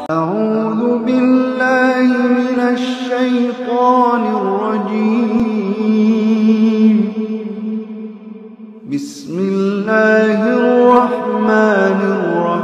أعوذ بالله من الشيطان الرجيم. بسم الله الرحمن الرحيم.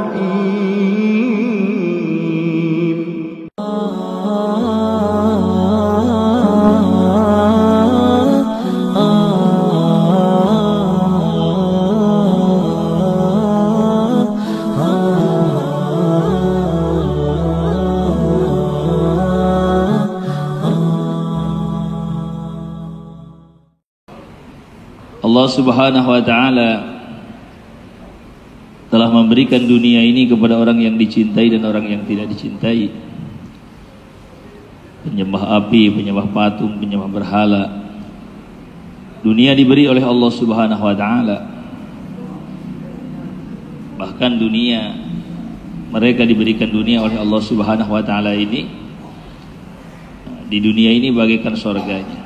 Allah Subhanahu wa ta'ala telah memberikan dunia ini kepada orang yang dicintai dan orang yang tidak dicintai. Penyembah api, penyembah patung, penyembah berhala. Dunia diberi oleh Allah Subhanahu wa ta'ala. Bahkan dunia, mereka diberikan dunia oleh Allah Subhanahu wa ta'ala ini. Di dunia ini bagaikan surganya.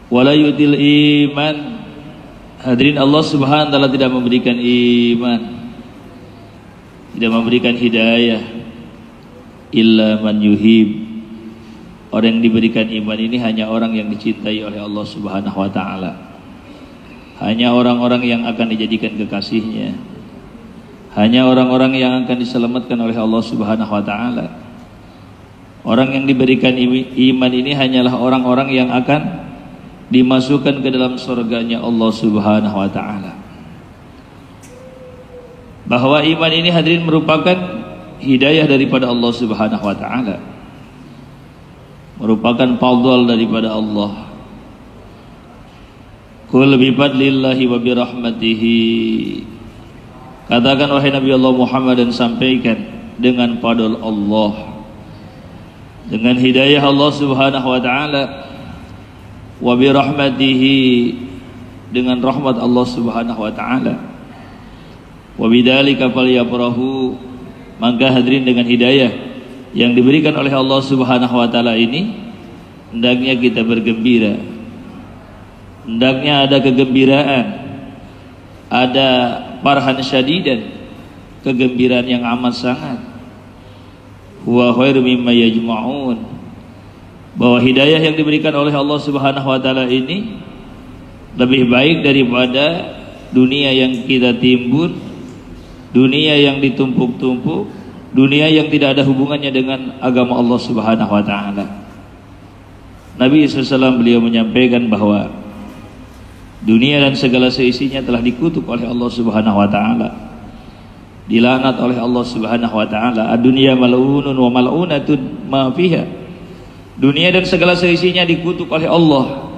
Wala yu'til iman. Hadirin, Allah Subhanahu wa ta'ala tidak memberikan iman, tidak memberikan hidayah illa man yuhib. Orang yang diberikan iman ini hanya orang yang dicintai oleh Allah Subhanahu wa ta'ala. Hanya orang-orang yang akan dijadikan kekasihnya. Hanya orang-orang yang akan diselamatkan oleh Allah Subhanahu wa ta'ala. Orang yang diberikan iman ini hanyalah orang-orang yang akan dimasukkan ke dalam surganya Allah Subhanahu wa ta'ala. Bahwa iman ini, hadirin, merupakan hidayah daripada Allah Subhanahu wa ta'ala, merupakan fadl daripada Allah. Qul bi fadlillahi wa bi rahmatihi. Katakan wahai Nabi Allah Muhammad, dan sampaikan dengan fadl Allah, dengan hidayah Allah Subhanahu wa ta'ala, wa bi rahmatihi, dengan rahmat Allah Subhanahu wa ta'ala. Wa bidzalika falyafrahu. Maka hadirin, dengan hidayah yang diberikan oleh Allah Subhanahu wa ta'ala ini, hendaknya kita bergembira. Hendaknya ada kegembiraan, ada farhan syadidan, kegembiraan yang amat sangat. Huwa khairu mimma yajma'un. Bahwa hidayah yang diberikan oleh Allah Subhanahu wa ta'ala ini lebih baik daripada dunia yang kita timbun, dunia yang ditumpuk-tumpuk, dunia yang tidak ada hubungannya dengan agama Allah Subhanahu wa ta'ala. Nabi SAW beliau menyampaikan bahwa dunia dan segala seisinya telah dikutuk oleh Allah Subhanahu wa ta'ala, dilaknat oleh Allah Subhanahu wa ta'ala. Ad-dunya mal'unun wa mal'unatun ma fiha. Dunia dan segala seisinya dikutuk oleh Allah,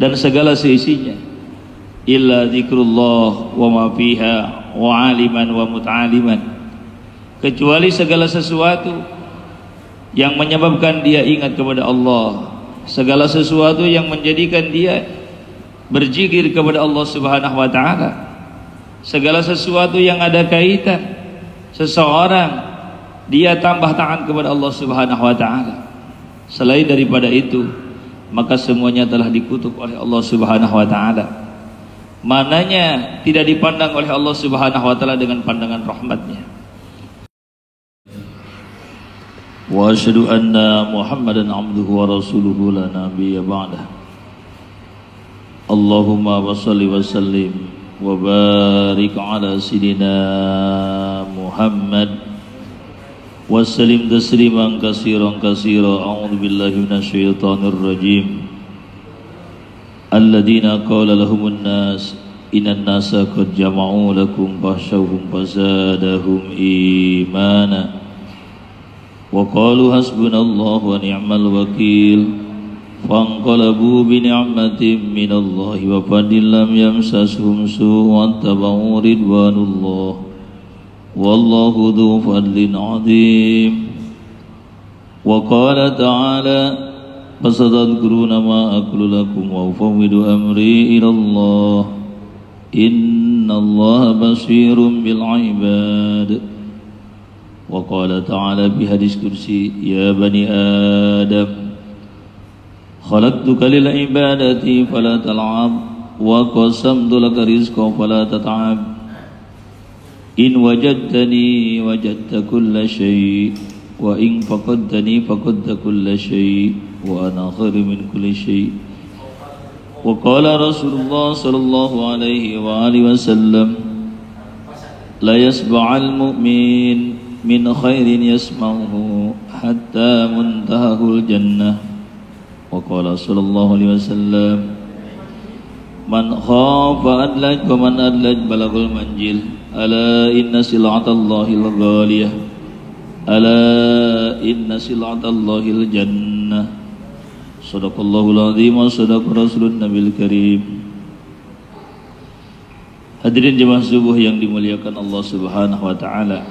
dan segala seisinya illa zikrullah wa ma fiha wa aliman wa muta'aliman, kecuali segala sesuatu yang menyebabkan dia ingat kepada Allah, segala sesuatu yang menjadikan dia berzikir kepada Allah Subhanahu wa ta'ala, segala sesuatu yang ada kaitan seseorang dia tambah taat kepada Allah Subhanahu wa ta'ala. Selain daripada itu, maka semuanya telah dikutuk oleh Allah Subhanahu wa ta'ala. Mananya tidak dipandang oleh Allah Subhanahu wa ta'ala dengan pandangan rahmatnya. Wa asyhadu anna Muhammadan abduhu wa rasuluhu la nabiyya ba'dah. Allahumma wa salli wa sallim wa barik ala sayyidina Muhammad wassalim tasliman katsiran katsira. A'udzu billahi minasyaitonir rajim. Alladzina qala lahumun nas innan nasa qad jama'u lakum fakhshawhum fazadahum imana wa qalu hasbunallahu wa ni'mal wakil fanqalabu bi ni'matin minallahi wa fadlin lam yamsashum su'un tabau ridwanullah wallahu dzu fadlin adzim. Wa qala ta'ala fasadhkuruna ma aqulu lakum wa ufawwidu amri ila Allah innallaha basirun bil ibad. Wa qala ta'ala fi hadis kursi ya bani adam khalaqtuka lil ibadati fala tal'ab wa qasamtu laka rizqa fala tat'ab In wajadtani wajadta kulla syai' wa in faqadtani faqadta kulla syai' wa ana khairu min kulli syai'. Wa qala Rasulullah sallallahu alaihi wa alihi wasallam la yasba'al mu'min min khairin yasma'uhu hatta muntahahul jannah. Wa qala sallallahu alaihi wasallam man khafa adlaj wa man adlaj balagul manjil. Ala inna sil'atallahi al-ghaliyah. Ala inna sil'atallahi al-jannah. Sadaqallahul azim wa sadaqa rasulun nabil karim. Hadirin jemaah subuh yang dimuliakan Allah Subhanahu wa taala.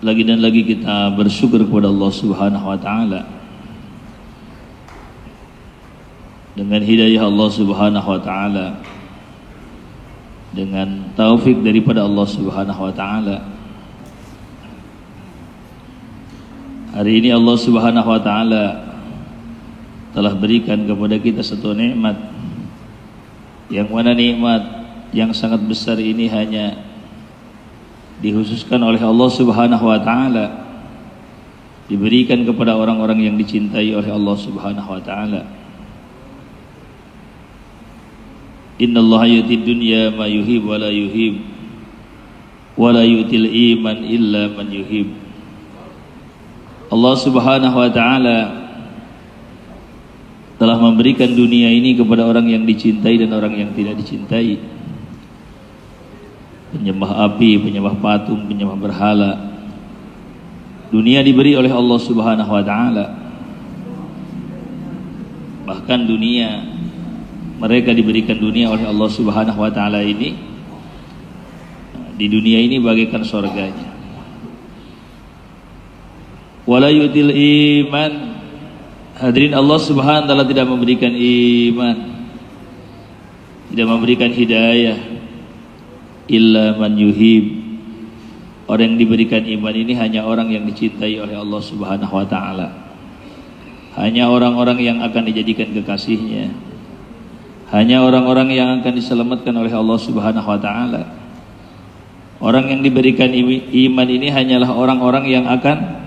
Lagi dan lagi kita bersyukur kepada Allah Subhanahu wa taala dengan hidayah Allah Subhanahu wa taala, dengan taufik daripada Allah Subhanahu wa taala. Hari ini Allah Subhanahu wa taala telah berikan kepada kita satu nikmat, yang mana nikmat yang sangat besar ini hanya dikhususkan oleh Allah Subhanahu wa taala, diberikan kepada orang-orang yang dicintai oleh Allah Subhanahu wa taala. Innallaha yu'tid dunya ma yuhib wa la yuhib wa la yu'til iman illa man yuhib. Allah Subhanahu wa taala telah memberikan dunia ini kepada orang yang dicintai dan orang yang tidak dicintai. Penyembah api, penyembah patung, penyembah berhala. Dunia diberi oleh Allah Subhanahu wa taala. Bahkan dunia, mereka diberikan dunia oleh Allah Subhanahu wa taala ini, di dunia ini bagaikan surganya. Wala yutil iman. Hadirin, Allah Subhanahu wa taala tidak memberikan iman, tidak memberikan hidayah illa man yuhib. Orang yang diberikan iman ini hanya orang yang dicintai oleh Allah Subhanahu wa taala. Hanya orang-orang yang akan dijadikan kekasihnya. Hanya orang-orang yang akan diselamatkan oleh Allah Subhanahu wa taala. Orang yang diberikan iman ini hanyalah orang-orang yang akan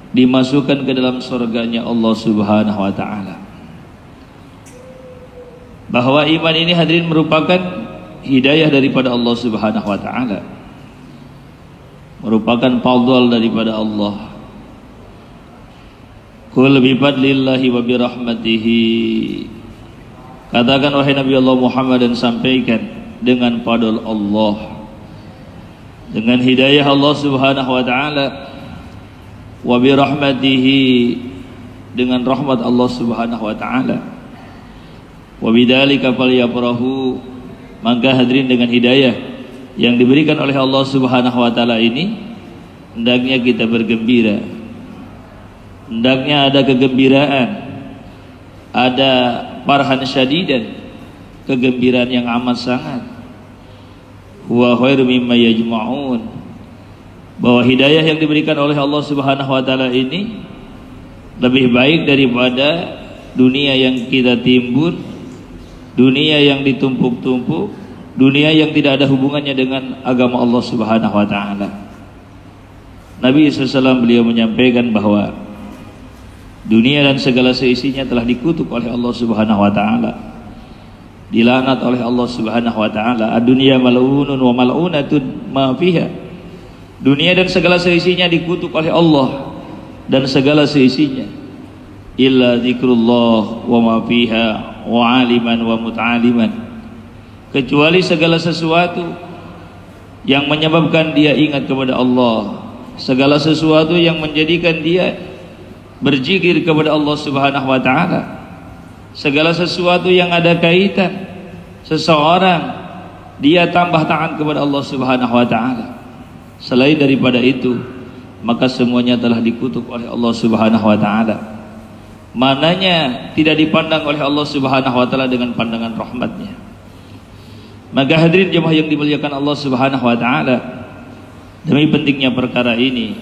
dimasukkan ke dalam surganya Allah Subhanahu wa taala. Bahwa iman ini hadirin merupakan hidayah daripada Allah Subhanahu wa taala. Merupakan fadl daripada Allah. Qul bi fadlillahi wa bi rahmatihi. Katakan wahai Nabi Allah Muhammad, dan sampaikan dengan fadl Allah, dengan hidayah Allah Subhanahu wa taala, wa bi rahmatihi, dengan rahmat Allah Subhanahu wa taala. Wa bidzalika falyafrahu. Maka hadirin, dengan hidayah yang diberikan oleh Allah Subhanahu wa taala ini, hendaknya kita bergembira. Hendaknya ada kegembiraan, ada farhan syadidan, kegembiraan yang amat sangat. Wa khairu mimma yajma'un. Bahwa hidayah yang diberikan oleh Allah Subhanahu wa taala ini lebih baik daripada dunia yang kita timbun, dunia yang ditumpuk-tumpuk, dunia yang tidak ada hubungannya dengan agama Allah Subhanahu wa taala. Nabi SAW beliau menyampaikan bahwa dunia dan segala seisinya telah dikutuk oleh Allah Subhanahu wa taala, dilaknat oleh Allah Subhanahu wa taala. Ad-dunya mal'unun wa mal'unatun ma fiha. Dunia dan segala seisinya dikutuk oleh Allah dan segala seisinya, illa zikrullah wa ma fiha wa aliman wa muta'aliman. Kecuali segala sesuatu yang menyebabkan dia ingat kepada Allah, segala sesuatu yang menjadikan dia berzikir kepada Allah Subhanahu wa taala, segala sesuatu yang ada kaitan seseorang dia tambah taat kepada Allah Subhanahu wa taala. Selain daripada itu, maka semuanya telah dikutuk oleh Allah Subhanahu wa taala. Mananya tidak dipandang oleh Allah Subhanahu wa taala dengan pandangan rahmatnya. Maka hadirin jemaah yang dimuliakan Allah Subhanahu wa taala, demi pentingnya perkara ini,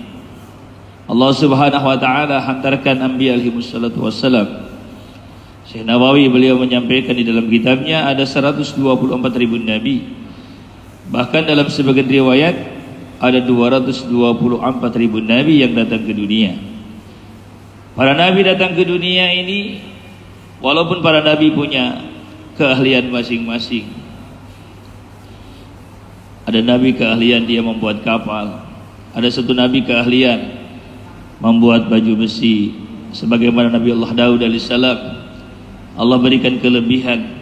Allah Subhanahu wa taala hantarkan anbiya alaihi wassalatu wassalam. Syekh Nawawi beliau menyampaikan di dalam kitabnya ada 124.000 nabi Bahkan dalam sebagian riwayat ada 224.000 nabi yang datang ke dunia. Para nabi datang ke dunia ini, walaupun para nabi punya keahlian masing-masing. Ada nabi keahlian dia membuat kapal, ada satu nabi keahlian membuat baju besi, sebagaimana Nabi Allah Daud alaihissalam. Allah berikan kelebihan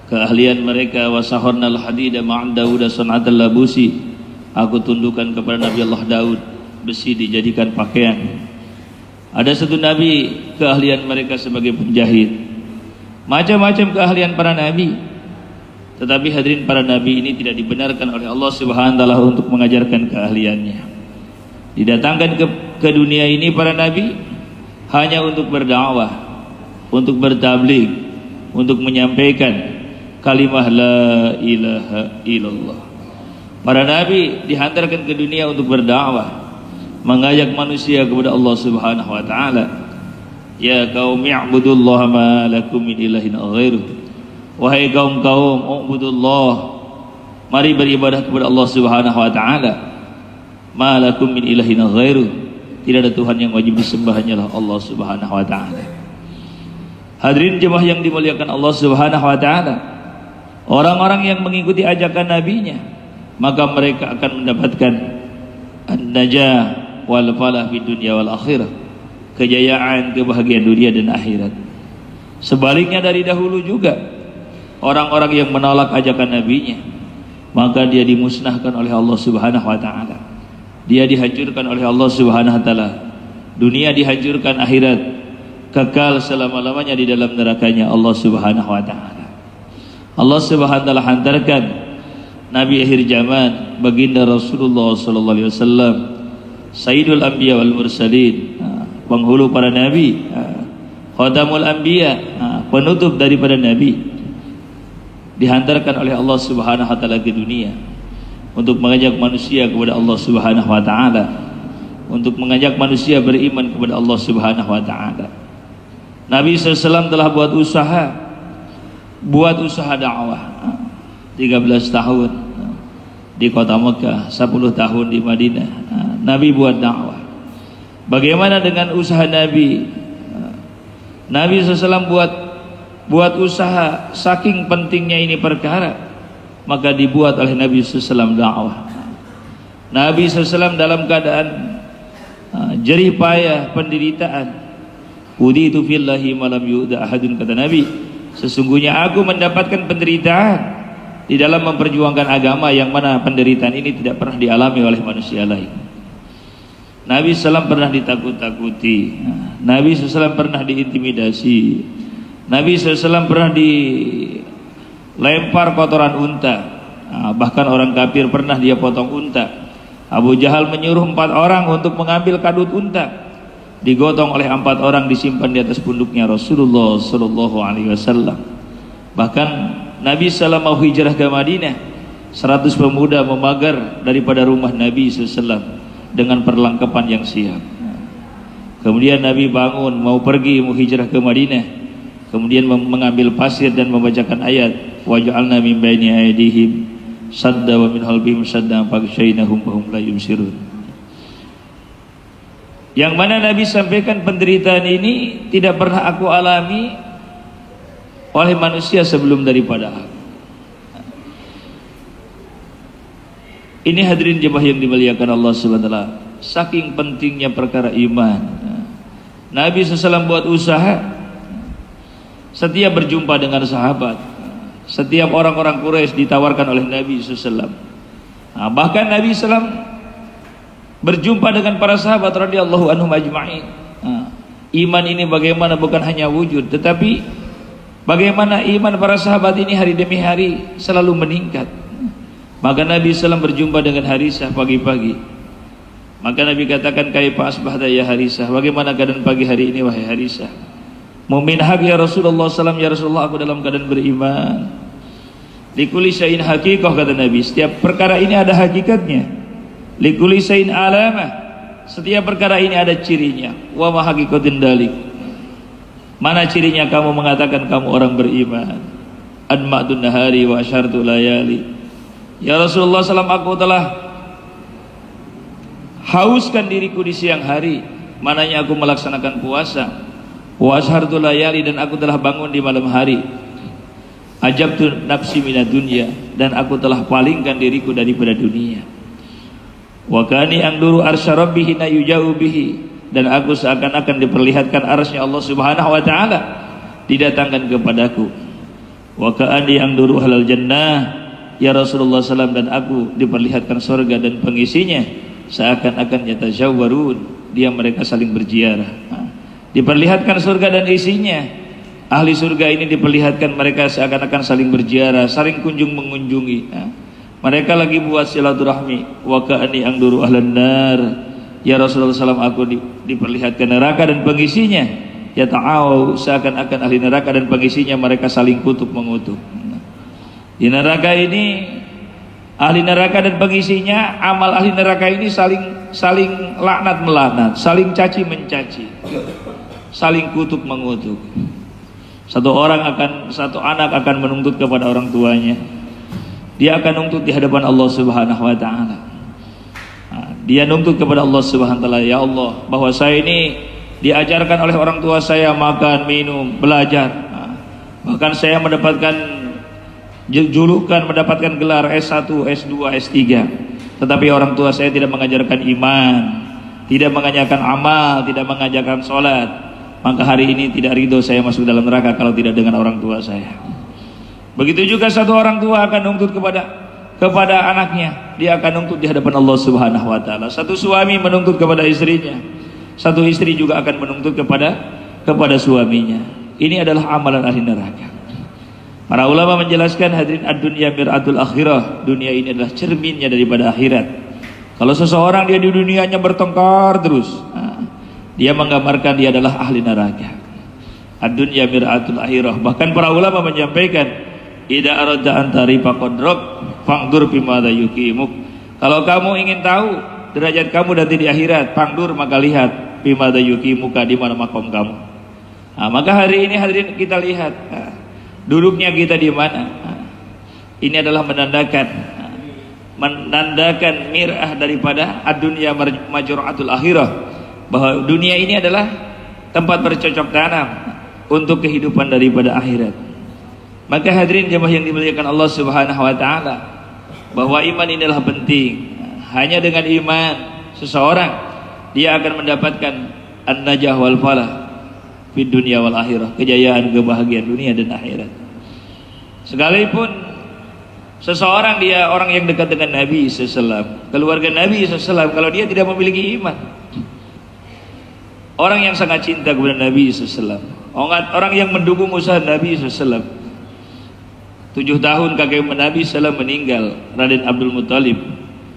keahlian mereka. Wasahornal hadida ma'an Daud sun'atal labusi. Aku tundukkan kepada Nabi Allah Daud besi dijadikan pakaian. Ada satu nabi keahlian mereka sebagai penjahit. Macam-macam keahlian para nabi. Tetapi hadirin, para nabi ini tidak dibenarkan oleh Allah Subhanahu wa taala untuk mengajarkan keahliannya. Didatangkan ke dunia ini para nabi hanya untuk berdakwah, untuk bertabligh, untuk menyampaikan kalimah la ilaha illallah. Para nabi dihantarkan ke dunia untuk berdakwah, mengajak manusia kepada Allah Subhanahu wa taala. Ya qaumi i'budullaha ma lakum min ilahin ghairuh. Wahai kaum-kaum, ubudullah, mari beribadah kepada Allah Subhanahu wa taala. Ma lakum min ilahin ghairuh. Tidak ada Tuhan yang wajib disembah, hanyalah Allah Subhanahu wa taala. Hadirin jemaah yang dimuliakan Allah Subhanahu wa taala, orang-orang yang mengikuti ajakan nabinya, maka mereka akan mendapatkan an-najah wal falah fid dunya wal akhirah, kejayaan, kebahagiaan dunia dan akhirat. Sebaliknya dari dahulu juga, orang-orang yang menolak ajakan nabinya, maka dia dimusnahkan oleh Allah Subhanahu wa taala. Dia dihancurkan oleh Allah Subhanahu wa taala. Dunia dihancurkan, akhirat kekal selama-lamanya di dalam nerakanya Allah Subhanahu wa taala. Allah Subhanahu wa taala hantarkan nabi akhir zaman, baginda Rasulullah sallallahu alaihi wasallam, Sayyidul Anbiya wal Mursalin, penghulu para nabi, Khatamul Anbiya, penutup daripada nabi. Dihantarkan oleh Allah Subhanahu wa taala ke dunia untuk mengajak manusia kepada Allah Subhanahu wa taala, untuk mengajak manusia beriman kepada Allah Subhanahu wa taala. Nabi SAW telah buat usaha dakwah 13 tahun di kota Mekah, 10 tahun di Madinah. Nabi buat dakwah. Bagaimana dengan usaha Nabi? Nabi SAW buat usaha, saking pentingnya ini perkara, maka dibuat oleh Nabi SAW dakwah. Nabi SAW dalam keadaan jerih payah, penderitaan. Uditu fillahi malam yu'da ahadun, kata Nabi, sesungguhnya aku mendapatkan penderitaan di dalam memperjuangkan agama yang mana penderitaan ini tidak pernah dialami oleh manusia lain. Nabi SAW pernah ditakut-takuti, Nabi SAW pernah diintimidasi, Nabi SAW pernah dilempar kotoran unta, bahkan orang kafir pernah dia potong unta. Abu Jahal menyuruh 4 orang untuk mengambil kadut unta, digotong oleh 4 orang, disimpan di atas punduknya Rasulullah sallallahu alaihi wasallam. Bahkan Nabi SAW mau hijrah ke Madinah, 100 pemuda memagar daripada rumah Nabi SAW dengan perlengkapan yang siap. Kemudian Nabi bangun mau pergi, mau hijrah ke Madinah, kemudian mengambil pasir dan membacakan ayat waj'alna min baini aydihim sadda wa min khalfihim sadda faghshaynahum fahum la yubsirun. Yang mana Nabi sampaikan penderitaan ini tidak pernah aku alami oleh manusia sebelum daripada aku. Ini hadirin jemaah yang dimuliakan Allah Subhanahu wa taala, saking pentingnya perkara iman. Nabi SAW buat usaha, setiap berjumpa dengan sahabat, setiap orang-orang Quraisy ditawarkan oleh Nabi SAW. Bahkan Nabi SAW berjumpa dengan para sahabat radhiyallahu anhum ajma'in. Iman ini bagaimana bukan hanya wujud, tetapi bagaimana iman para sahabat ini hari demi hari selalu meningkat. Maka Nabi SAW berjumpa dengan Harisah pagi-pagi. Maka Nabi katakan, kaifa asbahta ya Harisah, bagaimana keadaan pagi hari ini wahai Harisah? Mu'min haq ya Rasulullah SAW, ya Rasulullah aku dalam keadaan beriman. Likulli syai'in haqiqah, kata Nabi, setiap perkara ini ada hakikatnya. Likulli syai'in alamah, setiap perkara ini ada cirinya. Wa ma haqiqatin dalik, mana cirinya kamu mengatakan kamu orang beriman? Adma'tun nahari wa asyartu layali, Ya Rasulullah SAW, aku telah hauskan diriku di siang hari, mananya aku melaksanakan puasa. Wa ashartu layali, dan aku telah bangun di malam hari. Ajabtu nafsi minad dunya, dan aku telah palingkan diriku daripada dunia. Wa kani angduru arsy rabbih hina yujau bihi, dan aku seakan-akan diperlihatkan arsy Allah Subhanahu wa taala didatangkan kepadaku. Wa kani angduru halal jannah, ya Rasulullah SAW, dan aku diperlihatkan surga dan pengisinya seakan-akan yatazawwarun, dia mereka saling berziarah. Diperlihatkan surga dan isinya. Ahli surga ini diperlihatkan mereka seakan-akan saling berziarah, saling kunjung mengunjungi. Mereka lagi buat silaturahmi. Wa ka'ani angduru ahlan nar, ya Rasulullah SAW, aku diperlihatkan neraka dan pengisinya. Ya ta'aw, seakan-akan ahli neraka dan pengisinya mereka saling kutuk mengutuk. Di neraka ini, ahli neraka dan pengisinya, amal ahli neraka ini saling laknat melaknat, saling caci mencaci, saling kutuk mengutuk. Satu anak akan menuntut kepada orang tuanya. Dia akan nuntut di hadapan Allah Subhanahu wa taala. Dia nuntut kepada Allah Subhanahu wa taala, ya Allah, bahwa saya ini diajarkan oleh orang tua saya makan, minum, belajar. Bahkan saya mendapatkan julukan, mendapatkan gelar S1, S2, S3. Tetapi orang tua saya tidak mengajarkan iman, tidak mengajarkan amal, tidak mengajarkan sholat. Maka hari ini tidak ridho saya masuk dalam neraka kalau tidak dengan orang tua saya. Begitu juga satu orang tua akan nuntut kepada anaknya. Dia akan nuntut di hadapan Allah Subhanahu wa taala. Satu suami menuntut kepada istrinya. Satu istri juga akan menuntut kepada suaminya. Ini adalah amalan ahli neraka. Para ulama menjelaskan, hadirin, ad-dunya mir'atul akhirah. Dunia ini adalah cerminnya daripada akhirat. Kalau seseorang dia di dunianya bertengkar terus, dia menggambarkan dia adalah ahli neraka. Ad-dunya mir'atul akhirah. Bahkan para ulama menyampaikan, idza aradta an tarifa qadrak fangdur bima yukimuk. Kalau kamu ingin tahu derajat kamu nanti di akhirat, fangdur, maka lihat bima yukimuka, di mana makom kamu. Maka hari ini hadirin kita lihat duduknya kita di mana. Ini adalah menandakan mir'ah daripada ad-dunya majru'atul akhirah, bahwa dunia ini adalah tempat bercocok tanam untuk kehidupan daripada akhirat. Maka hadirin jemaah yang dimuliakan Allah Subhanahu wa taala, bahwa iman ini adalah penting. Hanya dengan iman seseorang dia akan mendapatkan an-najah wal falah di dunia wal akhirah, kejayaan, kebahagiaan dunia dan akhirat. Sekalipun seseorang dia orang yang dekat dengan Nabi SAW, keluarga Nabi SAW, kalau dia tidak memiliki iman, orang yang sangat cinta kepada Nabi SAW, orang yang mendukung usaha Nabi SAW. 7 tahun kakek Nabi SAW meninggal, Raden Abdul Muttalib.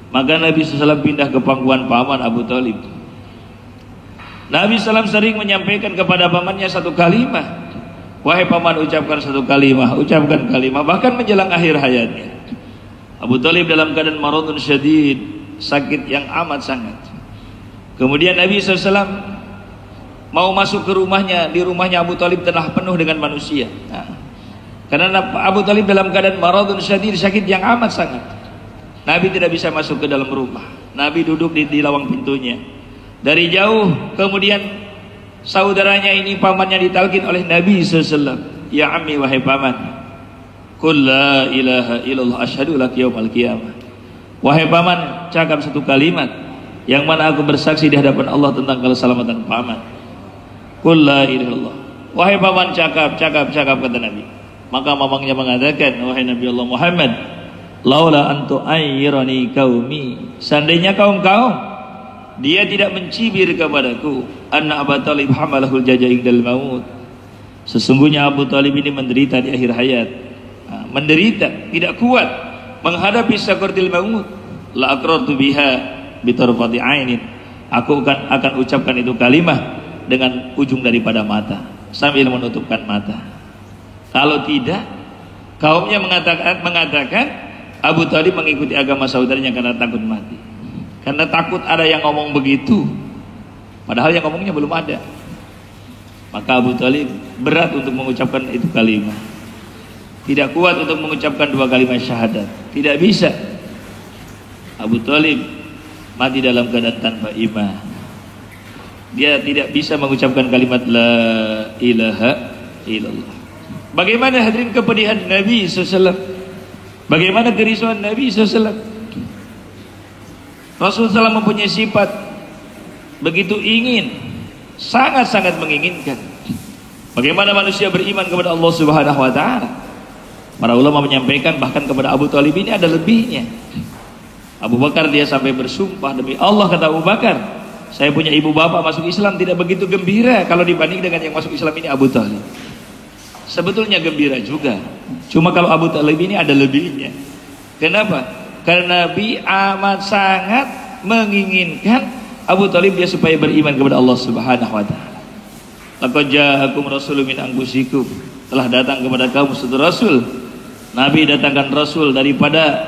Maka Nabi SAW pindah ke pangkuan paman Abu Talib. Nabi SAW sering menyampaikan kepada pamannya satu kalimat, wahai paman, ucapkan satu kalimat, ucapkan kalimat. Bahkan menjelang akhir hayatnya, Abu Talib dalam keadaan maradun syadid, sakit yang amat sangat. Kemudian Nabi SAW mau masuk ke rumahnya. Di rumahnya Abu Talib telah penuh dengan manusia. Karena Abu Talib dalam keadaan maradun syadid, sakit yang amat sangat. Nabi tidak bisa masuk ke dalam rumah. Nabi duduk di lawang pintunya. Dari jauh kemudian saudaranya ini, pamannya, ditalkin oleh Nabi SAW, ya ammi, wahai paman, qul la ilaha illallah asyhadu lak yaumal qiyamah. Wahai paman, cakap satu kalimat yang mana aku bersaksi di hadapan Allah tentang keselamatan paman. Qul la ilaha illallah. Wahai paman, cakap kata Nabi. Maka mamangnya mengatakan, wahai Nabi Allah Muhammad, laula antu ayyirani qaumi, seandainya kaum dia tidak mencibir kepadaku, anna Abu Talib hamalahul jajaing dal maut, sesungguhnya Abu Talib ini menderita di akhir hayat, menderita, tidak kuat menghadapi sakaratul maut, la aqrartu biha bitarfati ainin, aku akan ucapkan itu kalimat dengan ujung daripada mata, sambil menutupkan mata. Kalau tidak, kaumnya mengatakan Abu Talib mengikuti agama saudaranya karena takut mati, karena takut ada yang ngomong begitu, padahal yang ngomongnya belum ada. Maka Abu Talib berat untuk mengucapkan itu kalimat, tidak kuat untuk mengucapkan 2 kalimat syahadat, tidak bisa. Abu Thalib mati dalam keadaan tanpa iman. Dia tidak bisa mengucapkan kalimat la ilaha illallah. Bagaimana hadirin kepedihan Nabi SAW? Bagaimana kerisauan Nabi SAW? Rasulullah SAW mempunyai sifat begitu ingin, sangat-sangat menginginkan. Bagaimana manusia beriman kepada Allah Subhanahu wa taala? Para ulama menyampaikan bahkan kepada Abu Thalib ini ada lebihnya. Abu Bakar dia sampai bersumpah, demi Allah kata Abu Bakar, saya punya ibu bapak masuk Islam tidak begitu gembira kalau dibanding dengan yang masuk Islam ini Abu Thalib. Sebetulnya gembira juga, cuma kalau Abu Thalib ini ada lebihnya. Kenapa? Karena Nabi amat sangat menginginkan Abu Thalib dia supaya beriman kepada Allah Subhanahu wa taala. Laqad ja'akum rasulun min anfusikum, telah datang kepada kamu satu rasul. Nabi datangkan rasul daripada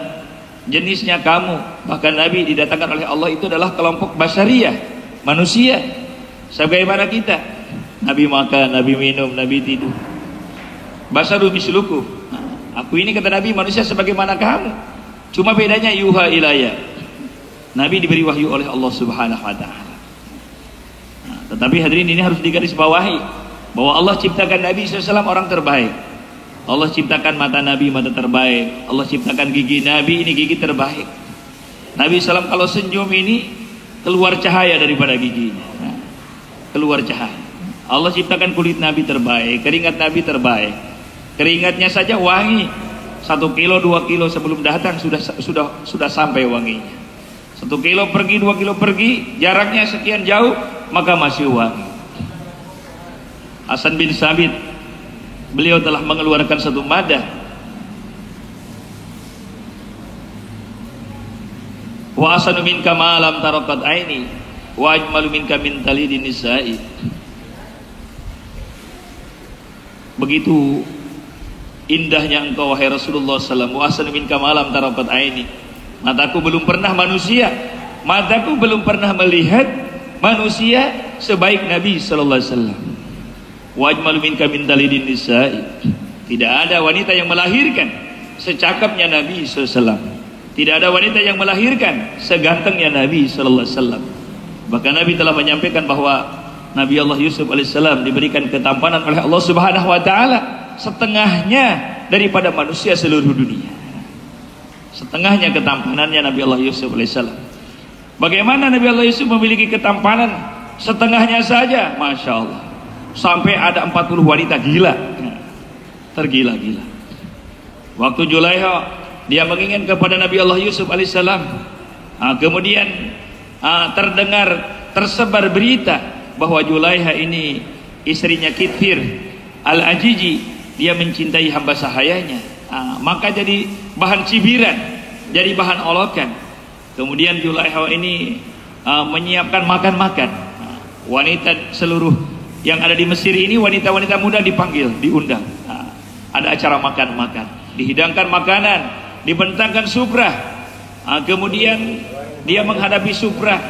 jenisnya kamu. Bahkan Nabi didatangkan oleh Allah itu adalah kelompok basyariyah, manusia sebagaimana kita. Nabi makan, Nabi minum, Nabi tidur. Basaru misluku, aku ini kata Nabi manusia sebagaimana kamu, cuma bedanya yuha ilayya, Nabi diberi wahyu oleh Allah Subhanahu wa taala. Tetapi hadirin ini harus digarisbawahi bahwa Allah ciptakan Nabi SAW orang terbaik. Allah ciptakan mata Nabi mata terbaik. Allah ciptakan gigi Nabi ini gigi terbaik. Nabi SAW kalau senyum ini keluar cahaya daripada giginya, keluar cahaya. Allah ciptakan kulit Nabi terbaik, keringat Nabi terbaik. Keringatnya saja wangi, 1 kilo 2 kilo sebelum datang sudah sampai wanginya. 1 kilo pergi 2 kilo pergi, jaraknya sekian jauh maka masih wangi. Hasan bin Sabit beliau telah mengeluarkan satu madah. Wa asanu minka ma lam tarakat aini wa ajmalu minka min talidin nisa'i. Begitu indahnya engkau wahai Rasulullah SAW. Wa asanu minka ma lam tarakat aini. Mataku belum pernah manusia, mataku belum pernah melihat manusia sebaik Nabi sallallahu alaihi wasallam. Wa ajmalu minka min talidin nisa'i. Tidak ada wanita yang melahirkan secakapnya Nabi sallallahu alaihi wasallam. Tidak ada wanita yang melahirkan segantengnya Nabi sallallahu alaihi wasallam. Bahkan Nabi telah menyampaikan bahwa Nabi Allah Yusuf alaihissalam diberikan ketampanan oleh Allah Subhanahu wa taala setengahnya daripada manusia seluruh dunia. Setengahnya ketampanannya Nabi Allah Yusuf alaihissalam. Bagaimana Nabi Allah Yusuf memiliki ketampanan setengahnya saja? Masya Allah. Sampai ada 40 wanita gila, tergila-gila. Waktu Julaiha dia mengingat kepada Nabi Allah Yusuf alaihissalam, kemudian tersebar berita bahwa Julaiha ini istrinya Kithir al-Ajiji, dia mencintai hamba sahayanya. Maka jadi bahan cibiran, jadi bahan olokan. Kemudian Julaiha ini menyiapkan makan-makan. Wanita seluruh yang ada di Mesir ini, wanita-wanita muda dipanggil, diundang. Ada acara makan-makan, dihidangkan makanan, dibentangkan suprah. Kemudian dia menghadapi suprah.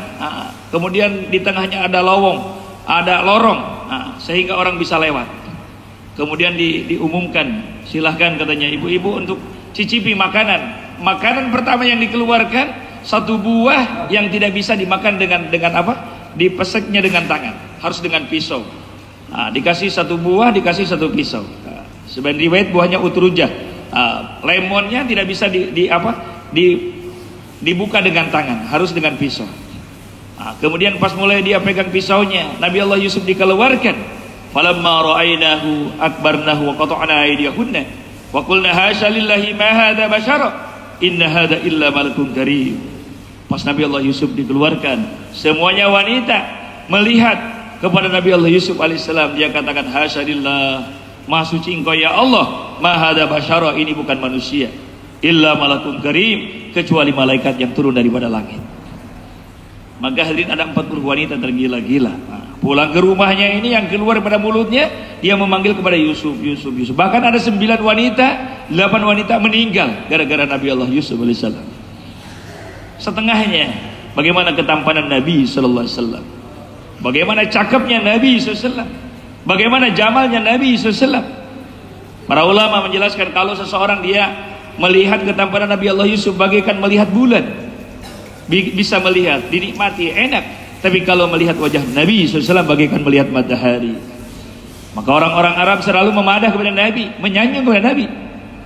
Kemudian di tengahnya ada lorong, sehingga orang bisa lewat. Kemudian diumumkan, silahkan katanya ibu-ibu untuk cicipi makanan. Makanan pertama yang dikeluarkan satu buah yang tidak bisa dimakan dengan apa? Dipeseknya dengan tangan, harus dengan pisau. Dikasih satu buah, dikasih satu pisau. Sebagian riwayat buahnya utrujah. Lemonnya tidak bisa dibuka dengan tangan, harus dengan pisau. Kemudian pas mulai dia pegang pisaunya, Nabi Allah Yusuf dikeluarkan. Falamma ra'aynahu akbarnahu wa qata'na aydiyahunna wa qulna hasya lillahi ma hadza bashara inna hadza illa malakun karim. Pas Nabi Allah Yusuf dikeluarkan, semuanya wanita melihat kepada Nabi Allah Yusuf alaihissalam, dia katakan hasya lillah, maha suci engkau ya Allah, ma hadza bashara, ini bukan manusia, illa malakun karim, kecuali malaikat yang turun daripada langit. Maka hadirin ada 40 wanita tergila-gila. Pulang ke rumahnya ini yang keluar pada mulutnya dia memanggil kepada Yusuf, Yusuf, Yusuf. Bahkan ada 9 wanita, 8 wanita meninggal gara-gara Nabi Allah Yusuf alaihissalam. Setengahnya. Bagaimana ketampanan Nabi sallallahu alaihi wasallam? Bagaimana cakepnya Nabi sallallahu alaihi wasallam? Bagaimana jamalnya Nabi sallallahu alaihi wasallam? Para ulama menjelaskan kalau seseorang dia melihat ketampanan Nabi Allah Yusuf bagaikan melihat bulan. bisa melihat, dinikmati, enak. Tapi kalau melihat wajah Nabi SAW bagaikan melihat matahari. Maka orang-orang Arab selalu memadah kepada Nabi, menyanjung kepada Nabi.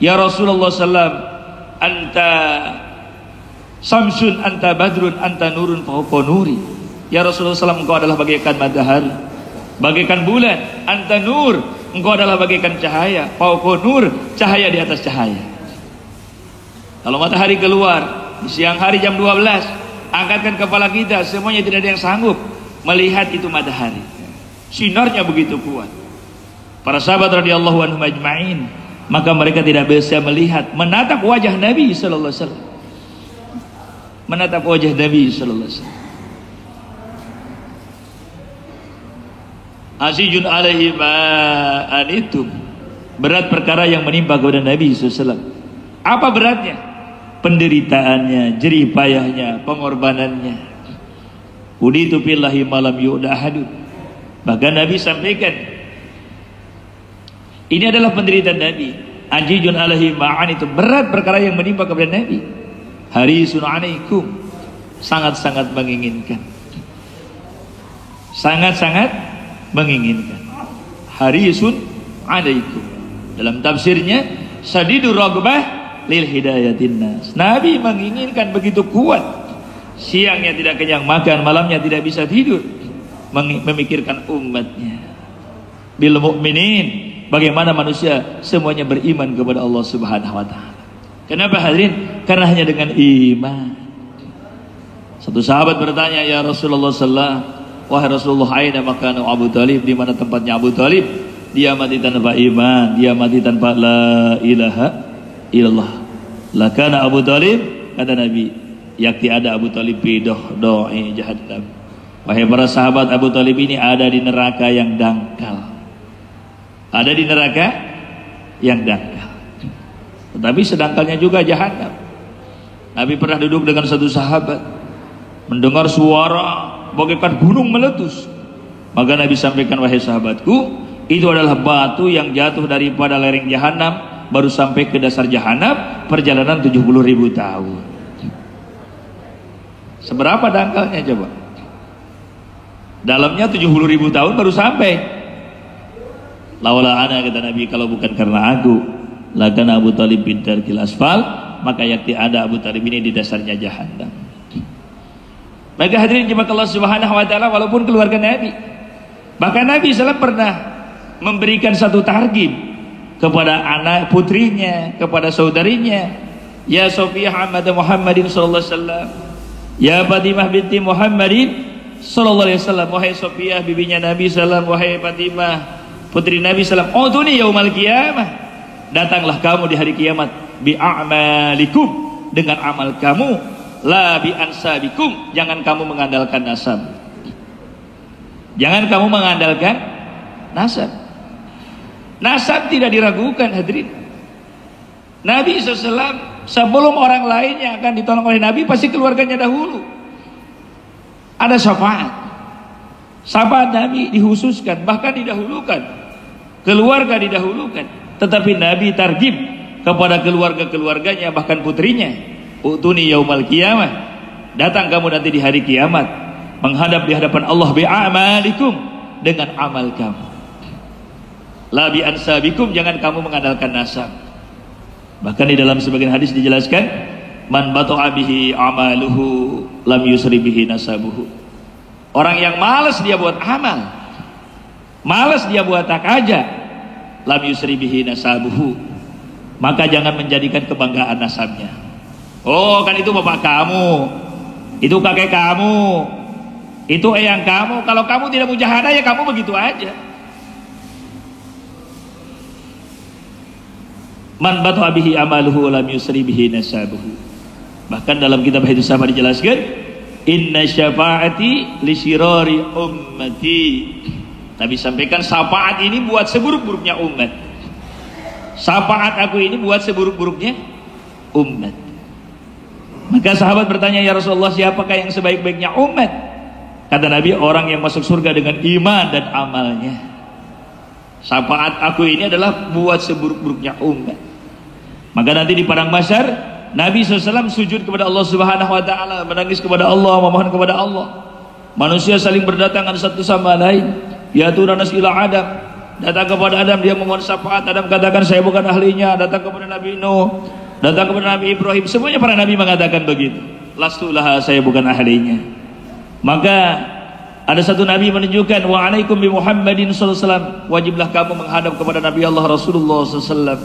Ya Rasulullah SAW, anta samsun, anta badrun, anta nurun fauqa nuri. Ya Rasulullah SAW, engkau adalah bagaikan matahari, bagaikan bulan. Anta nur, engkau adalah bagaikan cahaya, fauqa nur, cahaya di atas cahaya. Kalau matahari keluar di siang hari jam 12, angkatkan kepala kita, semuanya tidak ada yang sanggup melihat itu matahari. Sinarnya begitu kuat. Para sahabat radhiyallahu anhum ajma'in, maka mereka tidak bisa melihat, menatap wajah Nabi sallallahu alaihi wasallam. Menatap wajah Nabi sallallahu alaihi wasallam. Azizun alaihi ma anitum. Berat perkara yang menimpa kepada Nabi sallallahu alaihi wasallam. Apa beratnya? Penderitaannya, jerih payahnya, pengorbanannya. Uditu billahi malam yu'da ahadun. Bahkan Nabi sampaikan, ini adalah penderitaan Nabi. Ajijun alaihi ma'an, itu berat perkara yang menimpa kepada Nabi. Harisun alaikum, sangat-sangat menginginkan. Sangat-sangat menginginkan. Harisun alaikum. Dalam tafsirnya, sadidur ragbah lil hidayatin nas. Nabi menginginkan begitu kuat. Siangnya tidak kenyang makan, malamnya tidak bisa tidur, memikirkan umatnya. Bil mu'minin, bagaimana manusia semuanya beriman kepada Allah Subhanahu wa taala. Kenapa hadirin? Karena hanya dengan iman. Satu sahabat bertanya, ya Rasulullah sallallahu, wahai Rasulullah, aina makanu Abu Talib, di mana tempatnya Abu Talib? Dia mati tanpa iman, dia mati tanpa la ilaha illallah. Lakana Abu Talib, kata Nabi, yakti ada Abu Talib bidoh do'i jahannam. Wahai para sahabat, Abu Talib ini ada di neraka yang dangkal. Ada di neraka yang dangkal. Tetapi sedangkalnya juga jahanam. Nabi pernah duduk dengan satu sahabat, mendengar suara bagaikan gunung meletus. Maka Nabi sampaikan, wahai sahabatku, itu adalah batu yang jatuh daripada lereng jahanam, baru sampai ke dasar jahanam, perjalanan 70.000 tahun. Seberapa dangkalnya coba? Dalamnya 70.000 tahun baru sampai. Laula ana, kata Nabi, kalau bukan karena aku, lakana Abu Talib bin darkil asfal, maka yakti ada Abu Talib ini di dasarnya jahanam. Maka hadirin jemaah Allah Subhanahu wa taala, walaupun keluarga Nabi, bahkan Nabi SAW pernah memberikan satu targhib kepada anak putrinya, kepada saudarinya. Ya Sofiyah Ahmad Muhammadin sallallahu alaihi wasallam, ya Fatimah binti Muhammadin sallallahu alaihi wasallam, wahai Sofiyah bibinya Nabi sallallahu, wahai Fatimah putri Nabi sallallahu, uduni yaumal qiyamah, datanglah kamu di hari kiamat, bi a'malikum, dengan amal kamu, la bi ansabikum, jangan kamu mengandalkan nasab. Jangan kamu mengandalkan nasab. Nasab tidak diragukan hadirin. Nabi SAW sebelum orang lain yang akan ditolong oleh Nabi, pasti keluarganya dahulu. Ada syafaat. Syafaat Nabi dihususkan, bahkan didahulukan. Keluarga didahulukan. Tetapi Nabi targhib kepada keluarga-keluarganya, bahkan putrinya. Utuni yaumal qiyamah, datang kamu nanti di hari kiamat, menghadap di hadapan Allah bi'amalikum, dengan amal kamu. La bi ansabikum, jangan kamu mengandalkan nasab. Bahkan di dalam sebagian hadis dijelaskan, man bata'a bihi amaluhu lam yusri bihi nasabuhu. Orang yang malas dia buat amal, malas dia buat takaja, lam yusri bihi nasabuhu, maka jangan menjadikan kebanggaan nasabnya. Oh, kan itu bapak kamu, itu kakek kamu, itu eyang kamu. Kalau kamu tidak mujahadah, ya kamu begitu aja. Man bata'a bihi amaluhu lam yusri bihi nasabuhu. Bahkan dalam kitab Hadits Sama dijelaskan, inna syafa'ati li syirari ummati. Nabi sampaikan, syafaat ini buat seburuk-buruknya umat. Syafaat aku ini buat seburuk-buruknya umat. Maka sahabat bertanya, ya Rasulullah, siapakah yang sebaik-baiknya umat? Kata Nabi, orang yang masuk surga dengan iman dan amalnya. Syafaat aku ini adalah buat seburuk-buruknya umat. Maka nanti di padang mahsyar, Nabi SAW sujud kepada Allah Subhanahu wa taala, menangis kepada Allah, memohon kepada Allah. Manusia saling berdatangan satu sama lain. Ya Tuhanas ila Adam, datang kepada Adam, dia memohon syafaat. Adam katakan saya bukan ahlinya. Datang kepada Nabi Nuh, datang kepada Nabi Ibrahim, semuanya para nabi mengatakan begitu. Lastulah, saya bukan ahlinya. Maka ada satu nabi menunjukkan wa alaikum bi Muhammadin sallallahu alaihi wasallam, wajiblah kamu menghadap kepada Nabi Allah Rasulullah sallallahu alaihi wasallam.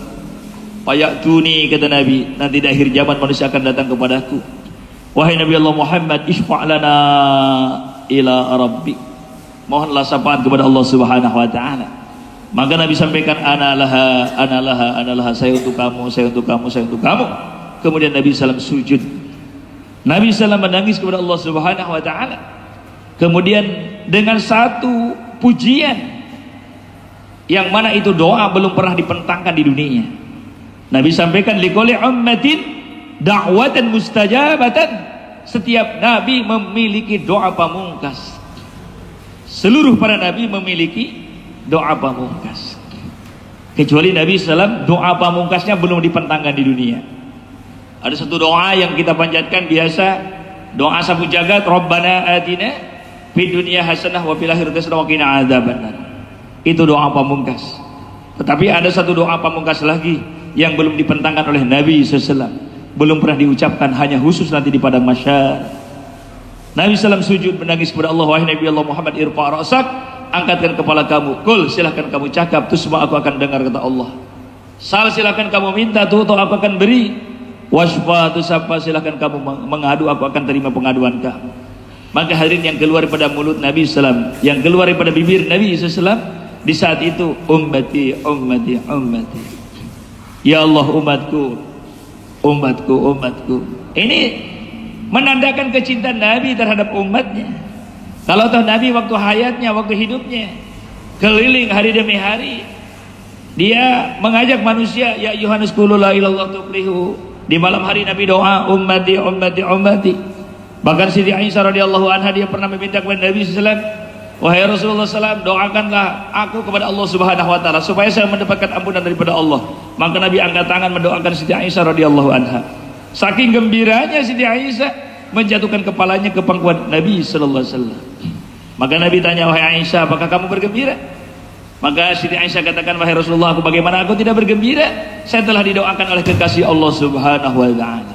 Fayatuni, kata Nabi, nanti di akhir zaman manusia akan datang kepadaku. Wahai Nabi Allah Muhammad, isfa' lana ila rabbik, mohonlah syafaat kepada Allah Subhanahu wa taala. Maka Nabi sampaikan ana laha, saya untuk kamu, saya untuk kamu, saya untuk kamu. Kemudian Nabi SAW sujud. Nabi SAW menangis kepada Allah Subhanahu wa taala. Kemudian dengan satu pujian yang mana itu doa belum pernah dipentangkan di dunia. Nabi sampaikan likulli ummatin da'watan mustajabatan. Setiap nabi memiliki doa pamungkas. Seluruh para nabi memiliki doa pamungkas. Kecuali Nabi SAW doa pamungkasnya belum dipentangkan di dunia. Ada satu doa yang kita panjatkan biasa, doa sapu jagat, Rabbana atina fid dunya hasanah wa fil akhirati hasanah wa qina adzabannar. Itu doa pamungkas. Tetapi ada satu doa pamungkas lagi yang belum dipentangkan oleh Nabi SAW, belum pernah diucapkan, hanya khusus nanti di padang mahsyar. Nabi SAW sujud menangis kepada Allah. Wahai Nabi Allah Muhammad, irfa' ra'sak, angkatkan kepala kamu. Kul, silahkan kamu cakap, tu semua aku akan dengar, kata Allah. Sal, silahkan kamu minta, tu aku akan beri. Wasfa, tu sapa, silahkan kamu mengadu, aku akan terima pengaduan kamu. Maka hadirin yang keluar pada mulut Nabi SAW, yang keluar daripada bibir Nabi SAW di saat itu, ummati, ummati, ummati. Ya Allah, umatku, umatku, umatku. Ini menandakan kecintaan Nabi terhadap umatnya. Kalau toh Nabi waktu hayatnya, waktu hidupnya, keliling hari demi hari, dia mengajak manusia, ya Yohanes qulu la ilallah tuflihu. Di malam hari Nabi doa, ummati, ummati, ummati. Bahkan Siti Aisyah radhiyallahu anha, dia pernah meminta kepada Nabi SAW, wahai Rasulullah SAW, doakanlah aku kepada Allah Subhanahu wa taala supaya saya mendapatkan ampunan daripada Allah. Maka Nabi angkat tangan mendoakan Siti Aisyah radhiyallahu anha. Saking gembiranya Siti Aisyah menjatuhkan kepalanya ke pangkuan Nabi sallallahu alaihi wasallam. Maka Nabi tanya, wahai Aisyah, apakah kamu bergembira? Maka Siti Aisyah katakan, wahai Rasulullah, aku bagaimana aku tidak bergembira? Saya telah didoakan oleh kekasih Allah Subhanahu wa taala.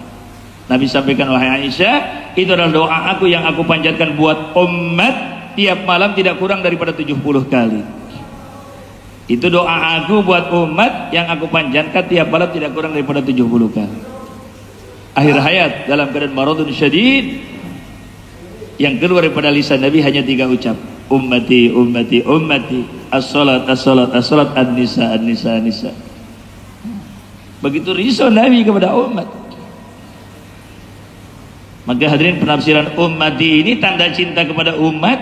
Nabi sampaikan, wahai Aisyah, itu adalah doa aku yang aku panjatkan buat umat tiap malam tidak kurang daripada 70 kali. Itu doa aku buat umat yang aku panjatkan tiap malam tidak kurang daripada 70 kali. Akhir hayat dalam keadaan maradun syadid, yang keluar daripada lisan Nabi hanya 3 ucap, ummati, ummati, ummati, as-salat, as-salat, as-salat, an-nisa, an-nisa, an-nisa. Begitu risau Nabi kepada umat. Maka hadirin, penafsiran ummati ini tanda cinta kepada umat.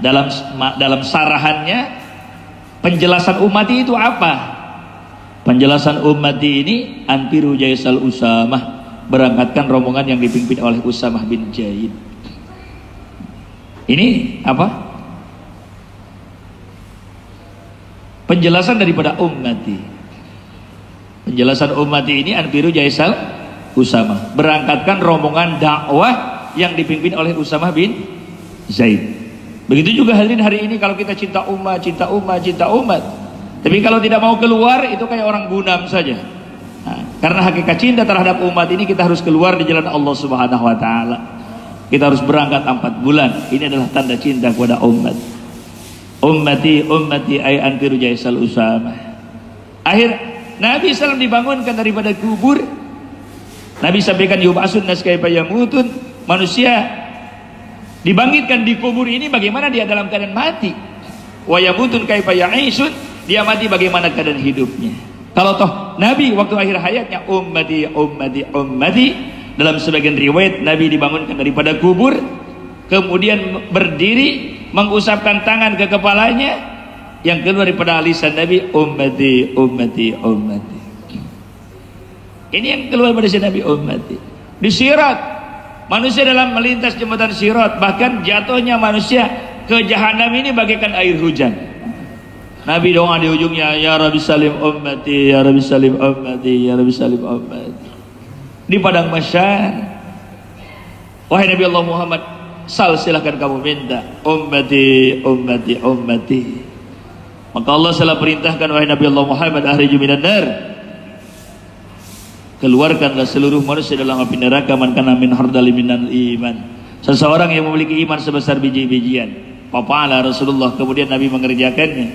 Dalam sarahannya, penjelasan ummati itu apa? Penjelasan ummati ini, anfiru jaisal Usamah, berangkatkan rombongan yang dipimpin oleh Usamah bin Zaid. Ini apa? Penjelasan daripada ummati. Penjelasan ummati ini, anfiru jaisal Usamah, berangkatkan rombongan dakwah yang dipimpin oleh Usamah bin Zaid. Begitu juga hadirin hari ini, kalau kita cinta umat, cinta umat, cinta umat, tapi kalau tidak mau keluar, itu kayak orang gunam saja. Karena hakikat cinta terhadap umat ini, kita harus keluar di jalan Allah Subhanahu wa taala. Kita harus berangkat 4 bulan. Ini adalah tanda cinta kepada umat. Ummati, ummati ay anfiru jaisal Usamah. Akhir Nabi SAW dibangunkan daripada kubur. Nabi sampaikan, yub'asun nas kaifa yamutun, manusia dibangkitkan di kubur ini bagaimana dia dalam keadaan mati. Wa yamutun kaifa ya'ishun, dia mati bagaimana keadaan hidupnya. Kalau toh Nabi waktu akhir hayatnya ummati, ummati, ummati, dalam sebagian riwayat Nabi dibangunkan daripada kubur, kemudian berdiri mengusapkan tangan ke kepalanya, yang keluar daripada lisan Nabi ummati, ummati, ummati. Ini yang keluar dari Nabi ummati. Di sirat, manusia dalam melintas jembatan sirat, bahkan jatuhnya manusia ke jahanam ini bagaikan air hujan. Nabi doa di ujungnya, ya Rabbi salim ummati, ya Rabbi salim ummati, ya Rabbi salim ummati. di padang mahsyar. Wahai Nabi Allah Muhammad, silahkan kamu minta. Ummati, ummati, ummati. Maka Allah telah perintahkan, wahai Nabi Allah Muhammad, akhriju minan nar, keluarkanlah seluruh manusia dalam api neraka, man kana min hardali minal iman, seseorang yang memiliki iman sebesar biji-bijian. Fa'ala Rasulullah, kemudian Nabi mengerjakannya.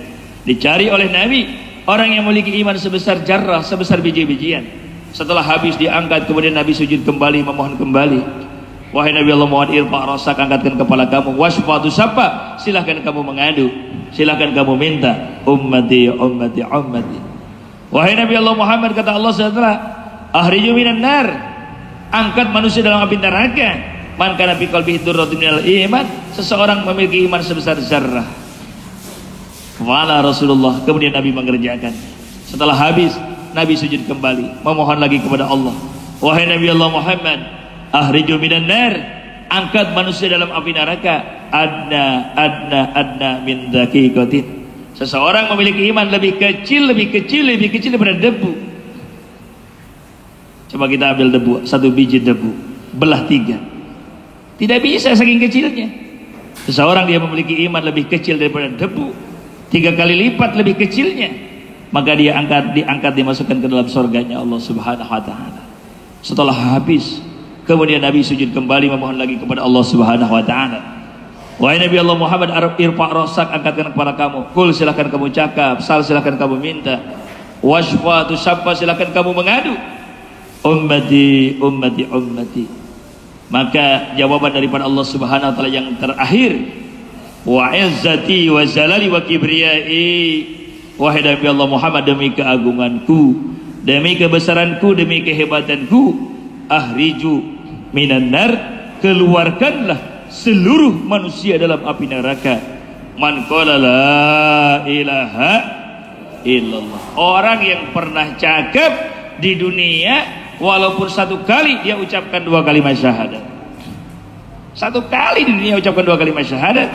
Dicari oleh Nabi orang yang memiliki iman sebesar jarrah, sebesar biji-bijian. Setelah habis diangkat, kemudian Nabi sujud kembali, memohon kembali. Wahai Nabi Allah Muhammad, irfa' rasak, angkatkan kepala kamu. Wasfatu sapa, silahkan kamu mengadu, silahkan kamu minta. Ummati, ummati, ummati. Wahai Nabi Allah Muhammad, kata Allah SWT, akhriju minan nar, angkat manusia dalam api neraka, man kana fi qalbihi dzurratun minal iman, seseorang memiliki iman sebesar zarrah. Wala Rasulullah, kemudian Nabi mengerjakan. Setelah habis, Nabi sujud kembali, memohon lagi kepada Allah. Wahai Nabi Allah Muhammad, akhriju minan nar, angkat manusia dalam api neraka, adna min daqiqatin, seseorang memiliki iman lebih kecil daripada debu. Coba kita ambil debu, satu biji debu, belah tiga, tidak bisa saking kecilnya. Seseorang dia memiliki iman lebih kecil daripada debu, 3 kali lipat lebih kecilnya, maka dia diangkat dimasukkan ke dalam surganya Allah Subhanahu wa ta'ala. Setelah habis, kemudian Nabi sujud kembali, memohon lagi kepada Allah Subhanahu wa ta'ala. Wahai Nabi Allah Muhammad, irfa' rasak, angkatkan kepala kamu. Kul, silahkan kamu cakap. Sal, silahkan kamu minta. Washfa tu syaffa, silahkan kamu mengadu. Ummati, ummati, ummati. Maka jawaban daripada Allah Subhanahu wa ta'ala yang terakhir, wa izzati wa zalali wa kibriyai, wahai Nabi Allah Muhammad, demi keagunganku, demi kebesaranku, demi kehebatanku, akhriju minan nar, keluarkanlah seluruh manusia dalam api neraka, man qala la ilaha illallah, orang yang pernah cakap di dunia walaupun 1 kali dia ucapkan 2 kalimat syahadat. 1 kali di dunia ucapkan 2 kalimat syahadat,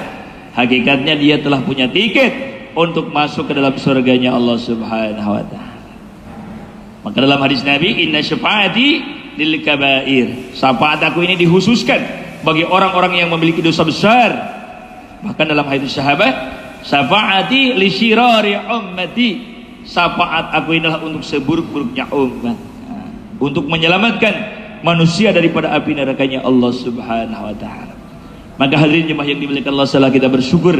hakikatnya dia telah punya tiket untuk masuk ke dalam surganya Allah Subhanahu wa ta'ala. Maka dalam hadis Nabi, inna syafaati lil kabair, syafaat aku ini dikhususkan bagi orang-orang yang memiliki dosa besar. Bahkan dalam hadis sahabat, syafaati li syirari ummati, syafaat aku inilah untuk seburuk-buruknya umat, untuk menyelamatkan manusia daripada api nerakanya Allah Subhanahu wa ta'ala. Maka hadirin jemaah yang dimuliakan Allah, setelah kita bersyukur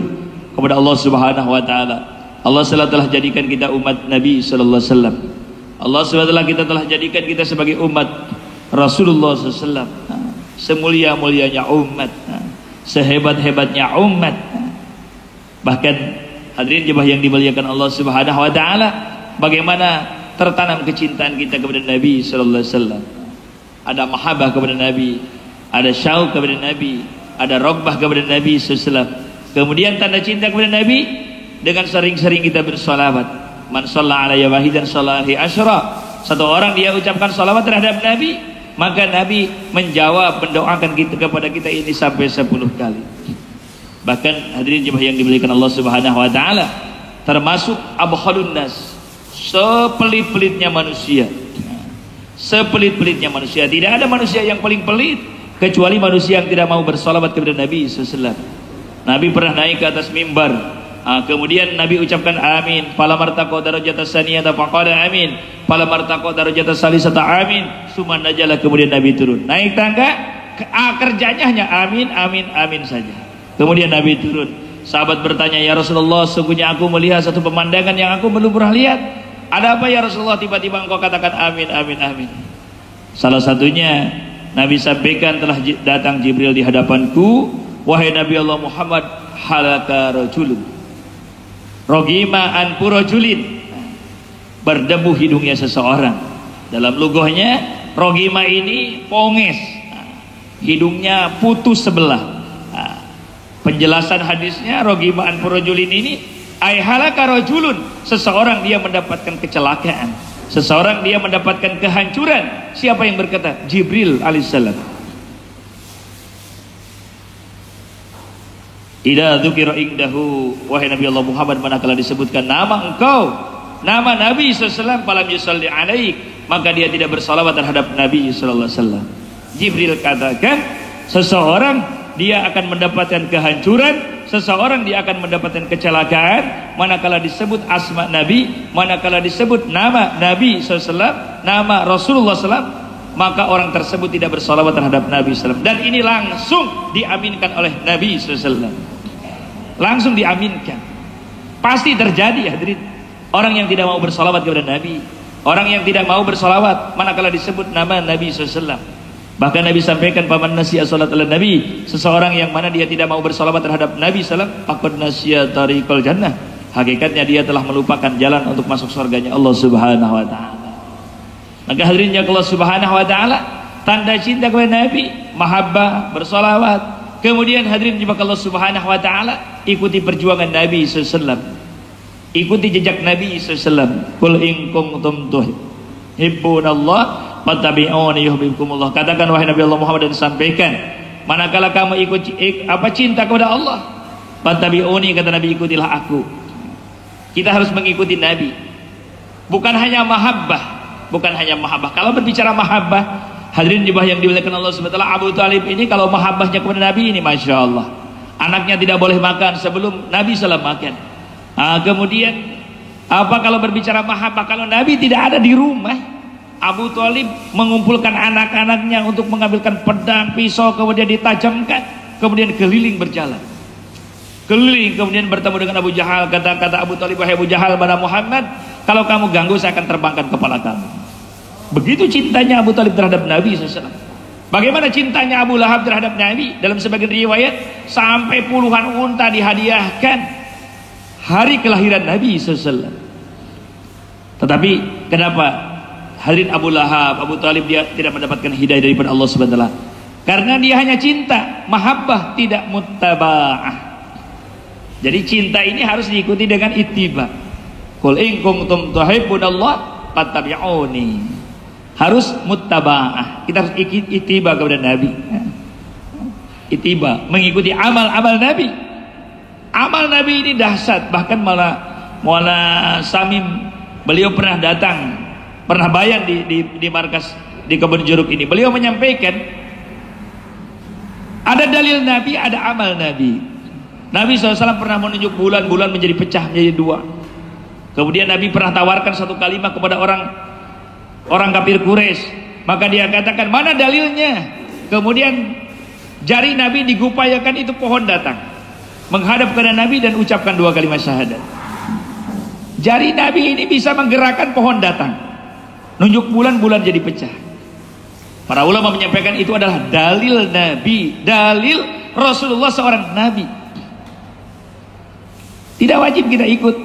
kepada Allah Subhanahu wa ta'ala, Allah telah jadikan kita umat Nabi sallallahu alaihi wasallam. Allah SWT kita telah jadikan kita sebagai umat Rasulullah SAW, semulia-mulianya umat, sehebat-hebatnya umat. Bahkan hadirin jemaah yang dimuliakan Allah Subhanahu wa ta'ala, bagaimana tertanam kecintaan kita kepada Nabi sallallahu alaihi wasallam. Ada mahabbah kepada Nabi, ada syauq kepada Nabi, ada raghbah kepada Nabi sallallahu alaihi wasallam. Kemudian tanda cinta kepada Nabi dengan sering-sering kita bersolawat. Man shalla alaihi wahidan shalla alaihi asyra, satu orang dia ucapkan salawat terhadap Nabi, maka Nabi menjawab, mendoakan kita kepada kita ini sampai 10 kali. Bahkan hadirin jemaah yang dimuliakan Allah Subhanahu wa ta'ala, termasuk abkhalun nas, sepelit-pelitnya manusia, sepelit-pelitnya manusia. Tidak ada manusia yang paling pelit kecuali manusia yang tidak mau bersalawat kepada Nabi SAW. Nabi pernah naik ke atas mimbar, kemudian Nabi ucapkan amin, pala martaqo darajata saniyata faqala amin, pala martaqo darajata salisata amin, summa najalah, kemudian Nabi turun naik tangga, kerjanya hanya amin amin amin saja. Kemudian Nabi turun, sahabat bertanya, ya Rasulullah, sungguhnya aku melihat satu pemandangan yang aku belum pernah lihat. Ada apa ya Rasulullah, tiba-tiba engkau katakan amin amin amin? Salah satunya Nabi sampaikan, telah datang Jibril di hadapanku, wahai Nabi Allah Muhammad, halaka rajulun rogima anfu rajulin, berdebu hidungnya seseorang. Dalam lughahnya rogima ini ponges, hidungnya putus sebelah. Penjelasan hadisnya, rogima anfu rajulin ini ay halaka rajulun, seseorang dia mendapatkan kecelakaan, seseorang dia mendapatkan kehancuran. Siapa yang berkata? Jibril alaihissalam. Idza dzukira indahu, wahai Nabi Allah Muhammad, manakala disebutkan nama engkau, nama Nabi sallallahu alaihi wasallam, falam yusalli alaik, maka dia tidak bersalawat terhadap Nabi sallallahu alaihi wasallam. Jibril katakan, seseorang dia akan mendapatkan kehancuran, seseorang dia akan mendapatkan kecelakaan manakala disebut asma Nabi, manakala disebut nama Nabi sallallahu alaihi wasallam, nama Rasulullah sallallahu alaihi wasallam, maka orang tersebut tidak bersalawat terhadap Nabi sallallahu alaihi wasallam. Dan ini langsung diaminkan oleh Nabi sallallahu alaihi wasallam. Langsung diaminkan. Pasti terjadi hadirin. Orang yang tidak mau bersalawat kepada Nabi, orang yang tidak mau bersalawat manakala disebut nama Nabi sallallahu alaihi wasallam. Bahkan Nabi sampaikan, paman nasiya salat ala Nabi, seseorang yang mana dia tidak mau bersalawat terhadap Nabi sallallahu alaihi wasallam, faqad nasiya tariqal jannah. Hakikatnya dia telah melupakan jalan untuk masuk surganya Allah Subhanahu wa taala. Maka hadirin ya Allah Subhanahu wa taala, tanda cinta kepada Nabi, mahabbah, bersalawat. Kemudian hadirin ya Allah Subhanahu wa taala, ikuti perjuangan Nabi sallallahu alaihi wasallam. Ikuti jejak Nabi sallallahu alaihi wasallam. Qul in kuntum tuhibbunallah fattabi'uni yuhibbukumullah. Katakan wahai Nabi Allah Muhammad, dan sampaikan, manakala kamu cinta kepada Allah, fattabi'uni, kata Nabi, ikutilah aku. Kita harus mengikuti Nabi. Bukan hanya mahabbah, bukan hanya mahabbah. Kalau berbicara mahabbah, hadirin yang dimuliakan Allah Subhanahu wa taala, Abu Thalib ini kalau mahabbahnya kepada Nabi ini masya Allah, anaknya tidak boleh makan sebelum Nabi sallallahu alaihi wasallam makan. Kemudian kalau berbicara mahabbah, kalau Nabi tidak ada di rumah, Abu Thalib mengumpulkan anak-anaknya untuk mengambilkan pedang, pisau, kemudian ditajamkan, kemudian keliling berjalan, keliling, kemudian bertemu dengan Abu Jahal. Kata Abu Thalib, wahai Abu Jahal, pada Muhammad, kalau kamu ganggu saya akan terbangkan kepala kamu. Begitu cintanya Abu Thalib terhadap Nabi SAW. Bagaimana cintanya Abu Lahab terhadap Nabi? Dalam sebagian riwayat sampai puluhan unta dihadiahkan hari kelahiran Nabi SAW. Tetapi kenapa hadirin Abu Lahab, Abu Thalib dia tidak mendapatkan hidayah daripada Allah Subhanahu wa taala? Karena dia hanya cinta, mahabbah, tidak muttaba'ah. Jadi cinta ini harus diikuti dengan ittiba. Qul in kuntum tuhibbunallah fattabi'uni. Harus muttaba'ah. Kita harus ittiba kepada Nabi. Ittiba, mengikuti amal-amal Nabi. Amal Nabi ini dahsyat. Bahkan Maulana Samim, beliau pernah datang, pernah bayan di markas di Kebun Jeruk ini. Beliau menyampaikan, ada dalil Nabi, ada amal Nabi. Nabi SAW pernah menunjuk bulan menjadi pecah menjadi dua. Kemudian Nabi pernah tawarkan satu kalimat kepada orang kafir Quraisy, maka dia katakan, mana dalilnya? Kemudian jari Nabi digupayakan, itu pohon datang menghadap kepada Nabi dan ucapkan dua kalimat syahadat. Jari Nabi ini bisa menggerakkan pohon datang, nunjuk bulan jadi pecah. Para ulama menyampaikan itu adalah dalil Nabi, dalil Rasulullah seorang Nabi. Tidak wajib kita ikut.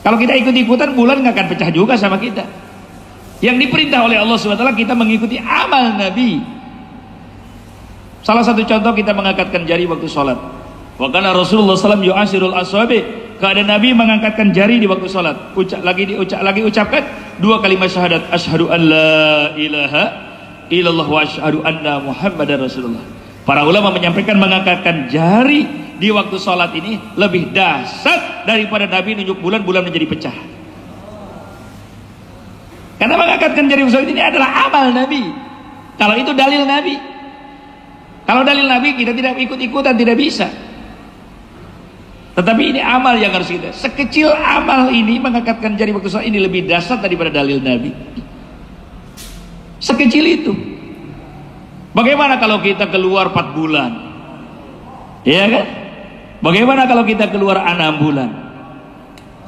Kalau kita ikut-ikutan, bulan nggak akan pecah juga sama kita. Yang diperintah oleh Allah SWT, kita mengikuti amal Nabi. Salah satu contoh, kita mengangkatkan jari waktu sholat. Wa kana Rasulullah SAW yu'asirul ashabi. Keadaan Nabi mengangkatkan jari di waktu sholat. Lagi ucapkan dua kalimat syahadat, asyhadu an la ilaha illallah wa asyhadu anna Muhammadar Rasulullah. Para ulama menyampaikan mengangkatkan jari di waktu sholat ini lebih dahsyat daripada Nabi nunjuk bulan menjadi pecah. Karena mengangkatkan jari sholat ini adalah amal Nabi. Kalau itu dalil Nabi. Kalau dalil Nabi kita tidak ikut-ikutan, tidak bisa. Tetapi ini amal yang harus kita. Sekecil amal ini, mengangkatkan jari waktu sholat ini lebih dahsyat daripada dalil Nabi. Sekecil itu. Bagaimana kalau kita keluar 4 bulan? Iya kan? Bagaimana kalau kita keluar 6 bulan?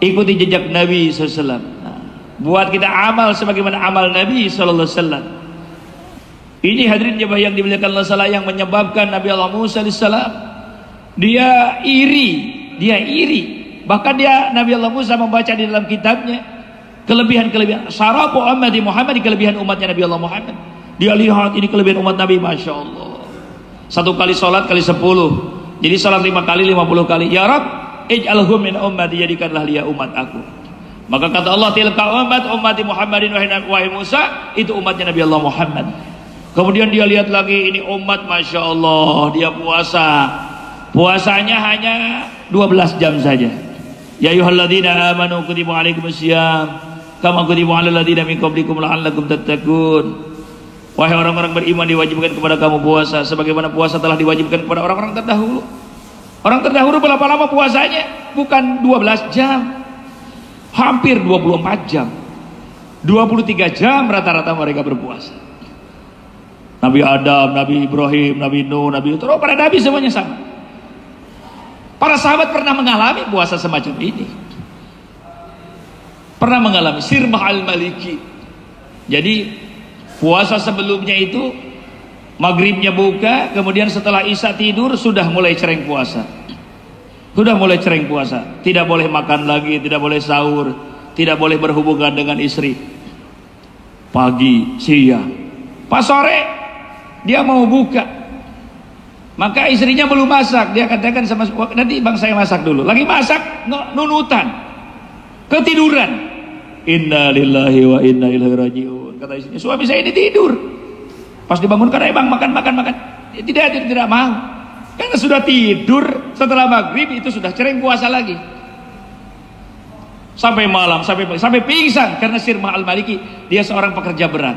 Ikuti jejak Nabi SAW. Buat kita amal sebagaimana amal Nabi SAW. Ini hadirin yang dimuliakan Allah SWT, yang menyebabkan Nabi Allah Musa AS dia iri. Bahkan Nabi Allah Musa membaca di dalam kitabnya kelebihan syarafu ummati Muhammad, kelebihan umatnya Nabi Allah Muhammad. Dia lihat ini kelebihan umat Nabi, masya Allah. 1 kali sholat kali 10. Jadi sholat 5 kali 50 kali. Ya Rabb, ij'alhum min ummati, jadikanlah dia umat aku. Maka kata Allah, tilka ummati Muhammadin wahai Musa, itu umatnya Nabi Allah Muhammad. Kemudian dia lihat lagi, ini umat, masya Allah, dia puasanya hanya 12 jam saja. Ya ayyuhalladzina amanu kutiba alaikumusiyam kama kutiba 'alal ladzina min qablikum la'allakum tattaqun. Wahai orang-orang beriman, diwajibkan kepada kamu puasa sebagaimana puasa telah diwajibkan kepada orang-orang terdahulu. Orang terdahulu berapa lama puasanya? Bukan 12 jam, hampir 24 jam, 23 jam rata-rata mereka berpuasa. Nabi Adam, Nabi Ibrahim, Nabi Nuh, Nabi Yusuf, para nabi semuanya sama. Para sahabat pernah mengalami puasa semacam ini, pernah mengalami Sirmah al-Maliki. Jadi puasa sebelumnya itu maghribnya buka, kemudian setelah isya tidur sudah mulai cereng puasa. Sudah mulai cereng puasa, tidak boleh makan lagi, tidak boleh sahur, tidak boleh berhubungan dengan istri. Pagi, siang, pas sore dia mau buka, maka istrinya belum masak. Dia katakan sama nanti bang saya masak dulu. Lagi masak, nunutan, ketiduran. Inna lillahi wa inna ilaihi rajiun. Kata istrinya, suami saya ini tidur. Pas dibangunkan, ayo bang makan. Tidak mau. Karena sudah tidur, setelah maghrib itu sudah cereng puasa lagi. Sampai malam, sampai pingsan. Karena Sirmah al-Maliki, dia seorang pekerja berat.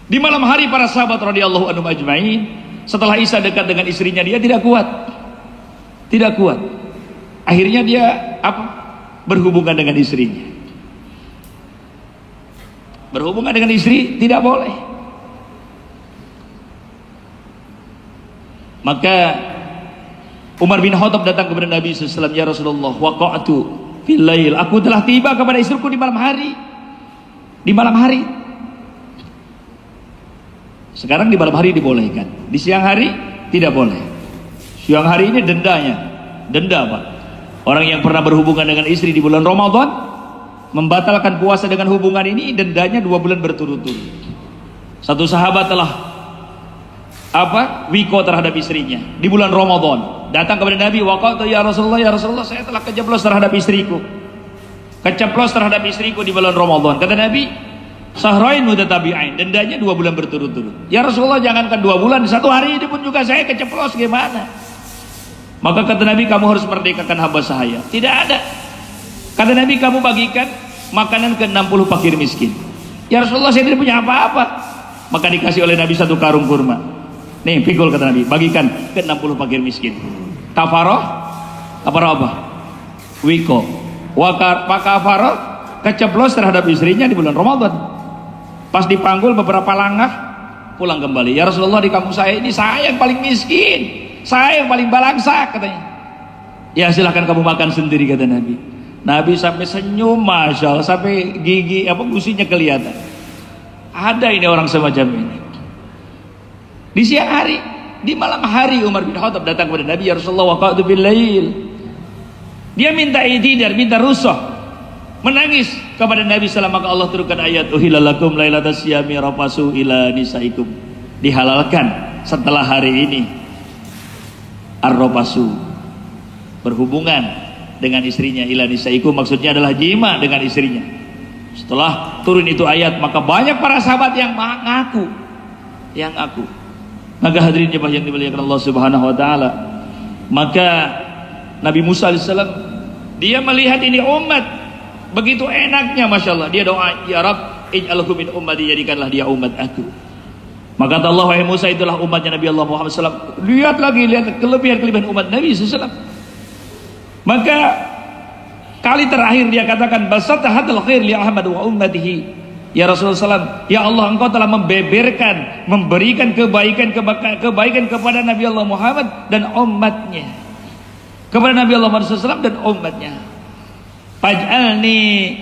Di malam hari para sahabat radhiyallahu anhum ajma'in, setelah isya dekat dengan istrinya, dia tidak kuat. Akhirnya dia berhubungan dengan istrinya. Berhubungan dengan istri tidak boleh. Maka Umar bin Khattab datang kepada Nabi SAW, ya Rasulullah, waqa'tu fil lail, aku telah tiba kepada istriku di malam hari. Di malam hari. Sekarang di malam hari dibolehkan, di siang hari tidak boleh. Siang hari ini denda Pak. Orang yang pernah berhubungan dengan istri di bulan Ramadan, membatalkan puasa dengan hubungan ini, dendanya 2 bulan berturut-turut. Satu sahabat telah wiko terhadap istrinya di bulan Ramadan, datang kepada Nabi, waqatu ya Rasulullah, saya telah keceplos terhadap istriku di bulan Ramadan. Kata Nabi, sahrain mutatabi'ain, dendanya 2 bulan berturut-turut. Ya Rasulullah, jangankan 2 bulan, 1 hari ini pun juga saya keceplos, gimana? Maka kata Nabi, kamu harus merdekakan hamba sahaya. Tidak ada. Kata Nabi, kamu bagikan makanan ke 60 fakir miskin. Ya Rasulullah, saya tidak punya apa-apa. Maka dikasih oleh Nabi 1 karung kurma. Nih, pikul kata Nabi, bagikan ke 60 fakir miskin. Kafaroh apa? Wiko. Kafaroh keceplos terhadap istrinya di bulan Ramadan. Pas dipanggul beberapa langkah, pulang kembali. Ya Rasulullah, di kampung saya ini saya yang paling miskin, saya yang paling balangsak, katanya. Ya silahkan kamu makan sendiri, kata Nabi. Nabi sampai senyum, masya Allah, sampai gigi gusinya kelihatan. Ada ini orang semacam ini. Di siang hari, di malam hari Umar bin Khattab datang kepada Nabi, ya Rasulullah, waqa'tu bil lail. Dia minta i'tidar, minta rusuh, menangis kepada Nabi SAW. Maka Allah turunkan ayat, uhilalakum lailatas siyami rafasu ila nisaikum. Dihalalkan setelah hari ini ar-rafasu, berhubungan dengan istrinya, ila nisaikum, maksudnya adalah jima dengan istrinya. Setelah turun itu ayat, maka banyak para sahabat yang ngaku. Maka hadirin jemaah yang dimuliakan Allah Subhanahu wa taala, maka Nabi Musa alaihissalam, dia melihat ini umat begitu enaknya, masya Allah, dia doa, ya Rabb ij'alhu min ummati, jadikanlah dia umat aku. Maka kata Allah, wahai Musa, itulah umatnya Nabi Allah Muhammad SAW. Lihat kelebihan umat Nabi SAW. Maka kali terakhir dia katakan, basata hadal khair li Ahmad wa ummatihi. Ya Rasulullah SAW, ya Allah, engkau telah membeberkan, memberikan kebaikan kepada Nabi Allah Muhammad dan umatnya, kepada Nabi Allah Muhammad SAW dan umatnya. Faj'alni,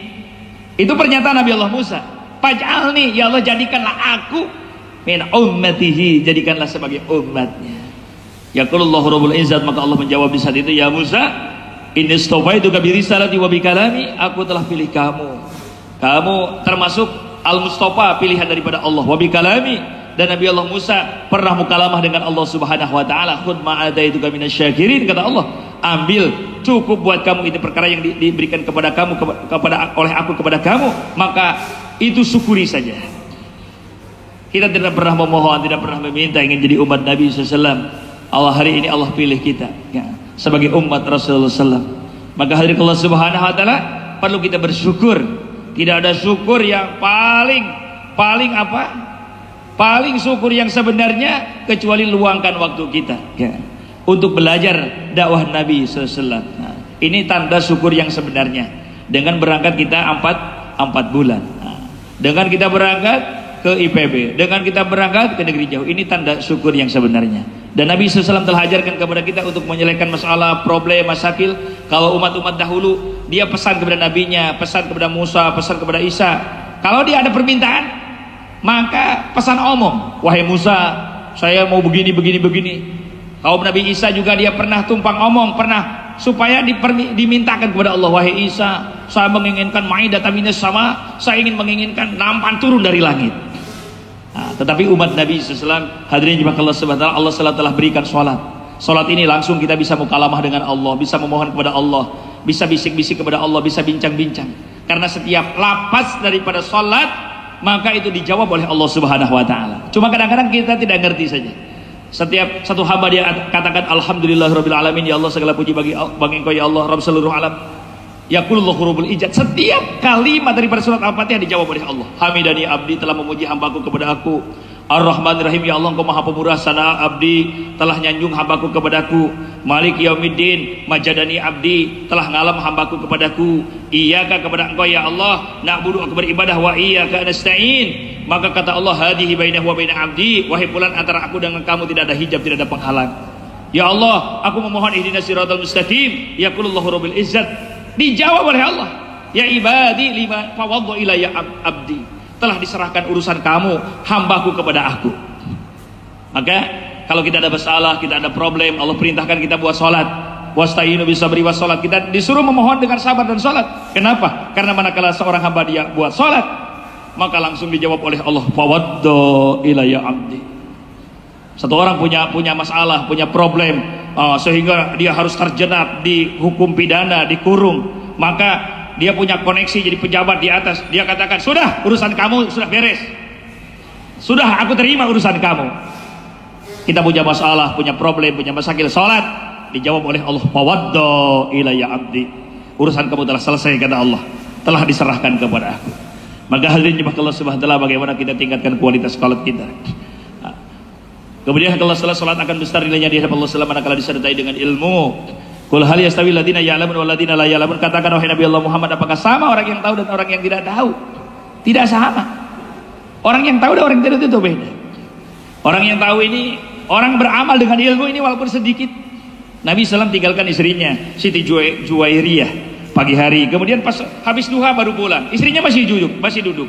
itu pernyataan Nabi Allah Musa. Faj'alni, ya Allah, jadikanlah aku min ummatihi, jadikanlah sebagai umatnya. Yaqulullahu Rabbul Izzat, maka Allah menjawab di saat itu, ya Musa, inni istafaituka bi risalati wa bi kalami, aku telah pilih kamu. Kamu termasuk al-Mustafa, pilihan daripada Allah, wa bi kalami, dan Nabi Allah Musa pernah mukalamah dengan Allah Subhanahu wa taala. Khudh ma ataituka minasyakirin, kata Allah, ambil, cukup buat kamu itu perkara yang diberikan kepada kamu, oleh aku kepada kamu, maka itu syukuri saja. Kita tidak pernah memohon, tidak pernah meminta ingin jadi umat Nabi SAW. Allah hari ini Allah pilih kita ya, sebagai umat Rasulullah SAW. Maka hadirin Allah Subhanahu wa taala, perlu kita bersyukur. Tidak ada syukur yang paling apa? Paling syukur yang sebenarnya kecuali luangkan waktu kita ya, untuk belajar dakwah Nabi SAW. Nah, ini tanda syukur yang sebenarnya. Dengan berangkat kita 4 bulan. Nah, dengan kita berangkat ke IPB, dengan kita berangkat ke negeri jauh, ini tanda syukur yang sebenarnya. Dan Nabi SAW telah ajarkan kepada kita untuk menyelesaikan masalah, problem, masyakil. Kalau umat-umat dahulu, dia pesan kepada nabinya, pesan kepada Musa, pesan kepada Isa. Kalau dia ada permintaan, maka pesan omong, wahai Musa, saya mau begini. Kaum Nabi Isa juga dia pernah tumpang omong, pernah supaya dimintakan kepada Allah, wahai Isa, saya menginginkan maidatan minas sama, saya ingin menginginkan nampan turun dari langit. Nah, tetapi umat Nabi SAW, hadirin jemaah Allah SWT telah berikan sholat. Sholat ini langsung kita bisa mukalamah dengan Allah, bisa memohon kepada Allah, bisa bisik-bisik kepada Allah, bisa bincang-bincang. Karena setiap lapas daripada sholat, maka itu dijawab oleh Allah Subhanahu Wa Taala. Cuma kadang-kadang kita tidak ngerti saja. Setiap satu hamba dia katakan alhamdulillahirabbil alamin, ya Allah segala puji bagi Engkau ya Allah Rabb seluruh alam. Yaqulullahu huruful ijad. Setiap kalimat daripada surat Al-Fatihah dijawab oleh Allah. Hamidani abdi, telah memuji hambaku kepada aku. Ar-Rahmanir Rahim, ya Allah Engkau Maha Pemurah, sana abdi telah nyanjung hambaku kepadaku. Malik Yaumiddin, majadani abdi, telah ngalam hambaku kepadaku. Iyyaka, kepada Engkau ya Allah na'budu, aku beribadah, wa iyyaka nasta'in. Maka kata Allah, hadihi bainahu wa baina abdi, wahai fulan, antara aku dengan kamu tidak ada hijab, tidak ada penghalang. Ya Allah, aku memohon ihdinas siratal mustaqim. Yaqulullahu rabbil izzat. Dijawab oleh Allah, ya ibadi lima fawaddu ilayya abdi, telah diserahkan urusan kamu hambaku kepada aku. Maka kalau kita ada masalah, kita ada problem, Allah perintahkan kita buat sholat. Wasta'inu bisabri was sholat. Kita disuruh memohon dengan sabar dan sholat. Kenapa? Karena manakala seorang hamba dia buat sholat, maka langsung dijawab oleh Allah, fawaddu ilayya abdi. Satu orang punya masalah, punya problem, sehingga dia harus terjerat di hukum pidana, dikurung, maka dia punya koneksi jadi pejabat di atas. Dia katakan, sudah, urusan kamu sudah beres, sudah aku terima urusan kamu. Kita punya masalah, punya problem, punya masalah, sholat, dijawab oleh Allah, fawaddu ilayya abdi, urusan kamu telah selesai, kata Allah, telah diserahkan kepada aku. Maka hadirin jemaah Allah Subhanahu wa taala, bagaimana kita tingkatkan kualitas salat kita. Kemudian kalau salat akan besar nilainya di hadapan Allah selama manakala disertai dengan ilmu. Qul hal yastawi alladziina ya'lamun wal ladziina la ya'lamun. Katakan wahai Nabi Allah Muhammad, apakah sama orang yang tahu dan orang yang tidak tahu? Tidak sama. Orang yang tahu dan orang yang tidak tahu itu beda. Orang yang tahu ini orang beramal dengan ilmu ini walaupun sedikit. Nabi SAW tinggalkan istrinya Siti Juwairiyah pagi hari. Kemudian pas habis duha baru pulang. Istrinya masih duduk.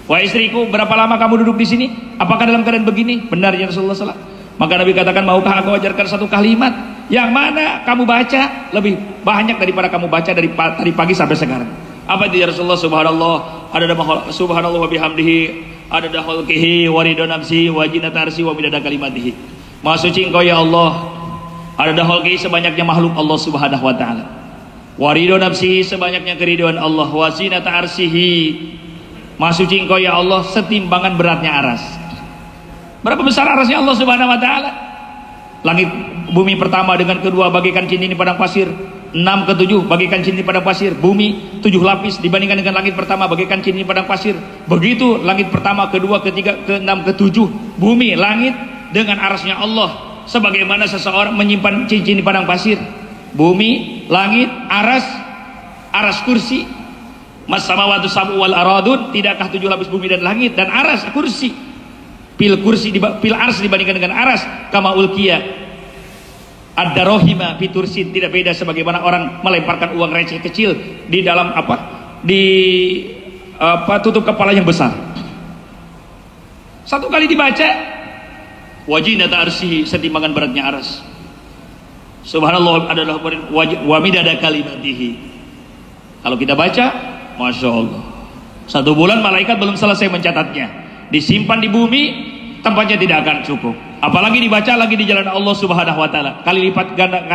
Wah istriku, berapa lama kamu duduk di sini? Apakah dalam keadaan begini? Benar ya Rasulullah SAW. Maka Nabi katakan, maukah aku ajarkan satu kalimat yang mana kamu baca lebih banyak daripada kamu baca dari pagi sampai sekarang? Apa itu ya Rasulullah? Subhanallah, ada subhanallah wa bihamdihi, ada khalqihi wa ridha nafsi wa zinata arsy wa midada kalimatihi. Maha suci Engkau ya Allah, ada khalqihi sebanyaknya makhluk Allah Subhanahu wa taala. Wa ridha nafsi sebanyaknya keridhaan Allah, wa zinata arsyihi. Maha suci Engkau ya Allah, setimbangan beratnya aras. Berapa besar arasnya Allah Subhanahu wa taala? Langit bumi pertama dengan kedua bagaikan cincin di padang pasir. 6 ke 7 bagaikan cincin di padang pasir. Bumi 7 lapis dibandingkan dengan langit pertama bagaikan cincin di padang pasir. Begitu langit pertama, kedua, ketiga, ke-6, ke-7. Bumi, langit dengan arasnya Allah. Sebagaimana seseorang menyimpan cincin di padang pasir. Bumi, langit, aras kursi. Mas samawati sab'u wal aradun, tidakkah 7 lapis bumi dan langit dan aras kursi. Pil ars dibandingkan dengan aras, kama ulqiya ad-darahima fi tursin, tidak beda sebagaimana orang melemparkan uang receh kecil di dalam tutup kepala yang besar. Satu kali dibaca, wajinata arsy, setimbangan beratnya aras. Subhanallah adalah wa midada kalimatihi. Kalau kita baca, Masya Allah, 1 bulan malaikat belum selesai mencatatnya. Disimpan di bumi, tempatnya tidak akan cukup. Apalagi dibaca lagi di jalan Allah Subhanahu wa taala.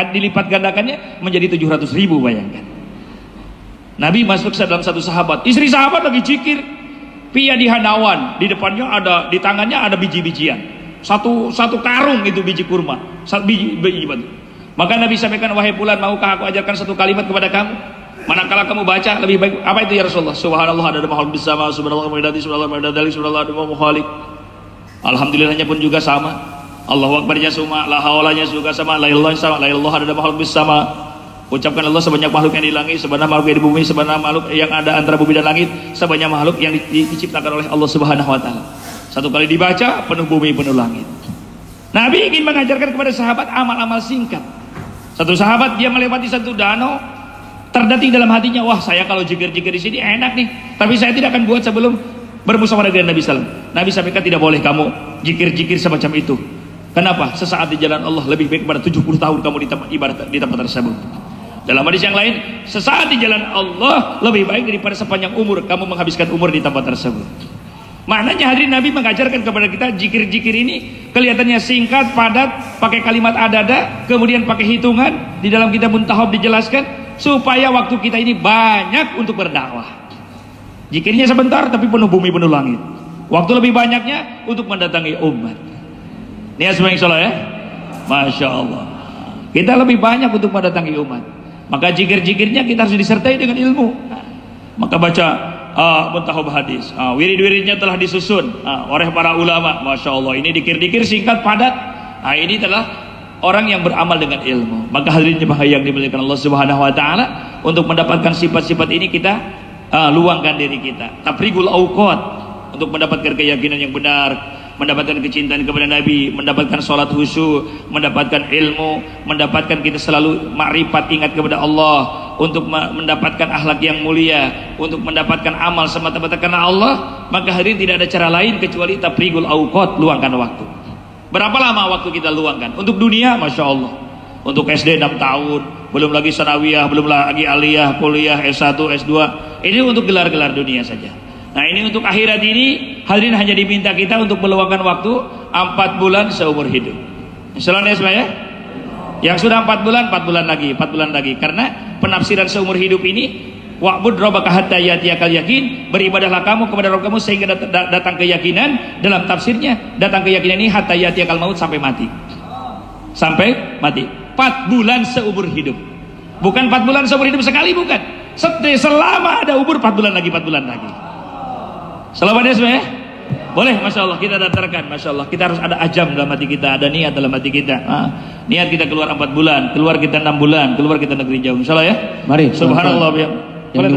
Dilipat gandakannya menjadi 700.000, bayangkan. Nabi masuk dalam satu sahabat, istri sahabat lagi zikir, pia di hadawan, di depannya ada, di tangannya ada biji-bijian. Satu karung itu biji kurma, biji batu. Maka Nabi sampaikan, wahai fulan, maukah aku ajarkan satu kalimat kepada kamu Manakala kamu baca lebih baik apa itu ya Rasulullah? Subhanallah ada makhluk bersama, subhanallah ma'idati, subhanallah ma'idati, subhanallah ada mukhalik. Alhamdulillahnya pun juga sama. Allahu akbarnya sama, la haulanya juga sama, la ilaha sama, la ilaha ada makhluk bersama. Ucapkan Allah sebanyak makhluk yang di langit, sebanyak makhluk yang di bumi, sebanyak makhluk yang ada antara bumi dan langit, sebanyak makhluk yang diciptakan oleh Allah Subhanahu wa taala. Satu kali dibaca penuh bumi, penuh langit. Nabi ingin mengajarkan kepada sahabat amal-amal singkat. Satu sahabat dia melewati satu danau, terdetik dalam hatinya, wah saya kalau jikir-jikir di sini enak nih, tapi saya tidak akan buat sebelum bermusyawarah dengan Nabi SAW. Nabi sampaikan tidak boleh kamu jikir-jikir semacam itu. Kenapa? Sesaat di jalan Allah lebih baik pada 70 tahun kamu di tempat tersebut. Dalam hadis yang lain, sesaat di jalan Allah lebih baik daripada sepanjang umur kamu menghabiskan umur di tempat tersebut. Maknanya hadirin Nabi mengajarkan kepada kita jikir-jikir ini kelihatannya singkat, padat, pakai kalimat adada, kemudian pakai hitungan. Di dalam kitab Muntahab dijelaskan supaya waktu kita ini banyak untuk berdakwah. Jikirnya sebentar tapi penuh bumi, penuh langit. Waktu lebih banyaknya untuk mendatangi umat. Niat semua insyaallah ya. Masya Allah. Kita lebih banyak untuk mendatangi umat. Maka jikir-jikirnya kita harus disertai dengan ilmu. Maka baca Muntahab hadis. Wirid-wiridnya telah disusun oleh para ulama. Masya Allah. Ini dikir-dikir singkat padat. Ini telah orang yang beramal dengan ilmu. Maka hadirin jemaah yang dimuliakan Allah Subhanahu wa taala, untuk mendapatkan sifat-sifat ini kita luangkan diri kita. Tafrigul auqat untuk mendapatkan keyakinan yang benar, mendapatkan kecintaan kepada Nabi, mendapatkan sholat khusyuk, mendapatkan ilmu, mendapatkan kita selalu makrifat, ingat kepada Allah, untuk mendapatkan akhlak yang mulia, untuk mendapatkan amal semata-mata karena Allah. Maka hadirin tidak ada cara lain kecuali tafrigul auqat, luangkan waktu. Berapa lama waktu kita luangkan? Untuk dunia, Masya Allah, untuk SD 6 tahun, belum lagi sanawiyah, belum lagi aliyah, kuliah, S1, S2. Ini untuk gelar-gelar dunia saja. Nah ini untuk akhirat ini, hadirin hanya diminta kita untuk meluangkan waktu 4 bulan seumur hidup. Insyaallah ya. Yang sudah 4 bulan, 4 bulan lagi, 4 bulan lagi. Karena penafsiran seumur hidup ini, wa'bud rabbaka hatta ya'tiyakal yakin, beribadahlah kamu kepada Rabb kamu sehingga datang keyakinan. Dalam tafsirnya, datang keyakinan ini hatta ya'tiyakal maut, sampai mati. Sampai mati. 4 bulan seumur hidup. Bukan 4 bulan seumur hidup sekali, bukan. Selama ada umur 4 bulan lagi, 4 bulan lagi. Selamat ya semua ya. Boleh, Masya Allah, kita datarkan. Masya Allah, kita harus ada ajam dalam hati kita, ada niat dalam hati kita. Niat kita keluar 4 bulan, keluar kita 6 bulan, keluar kita negeri jauh. Insya Allah ya. Mari. Subhanallah. Yang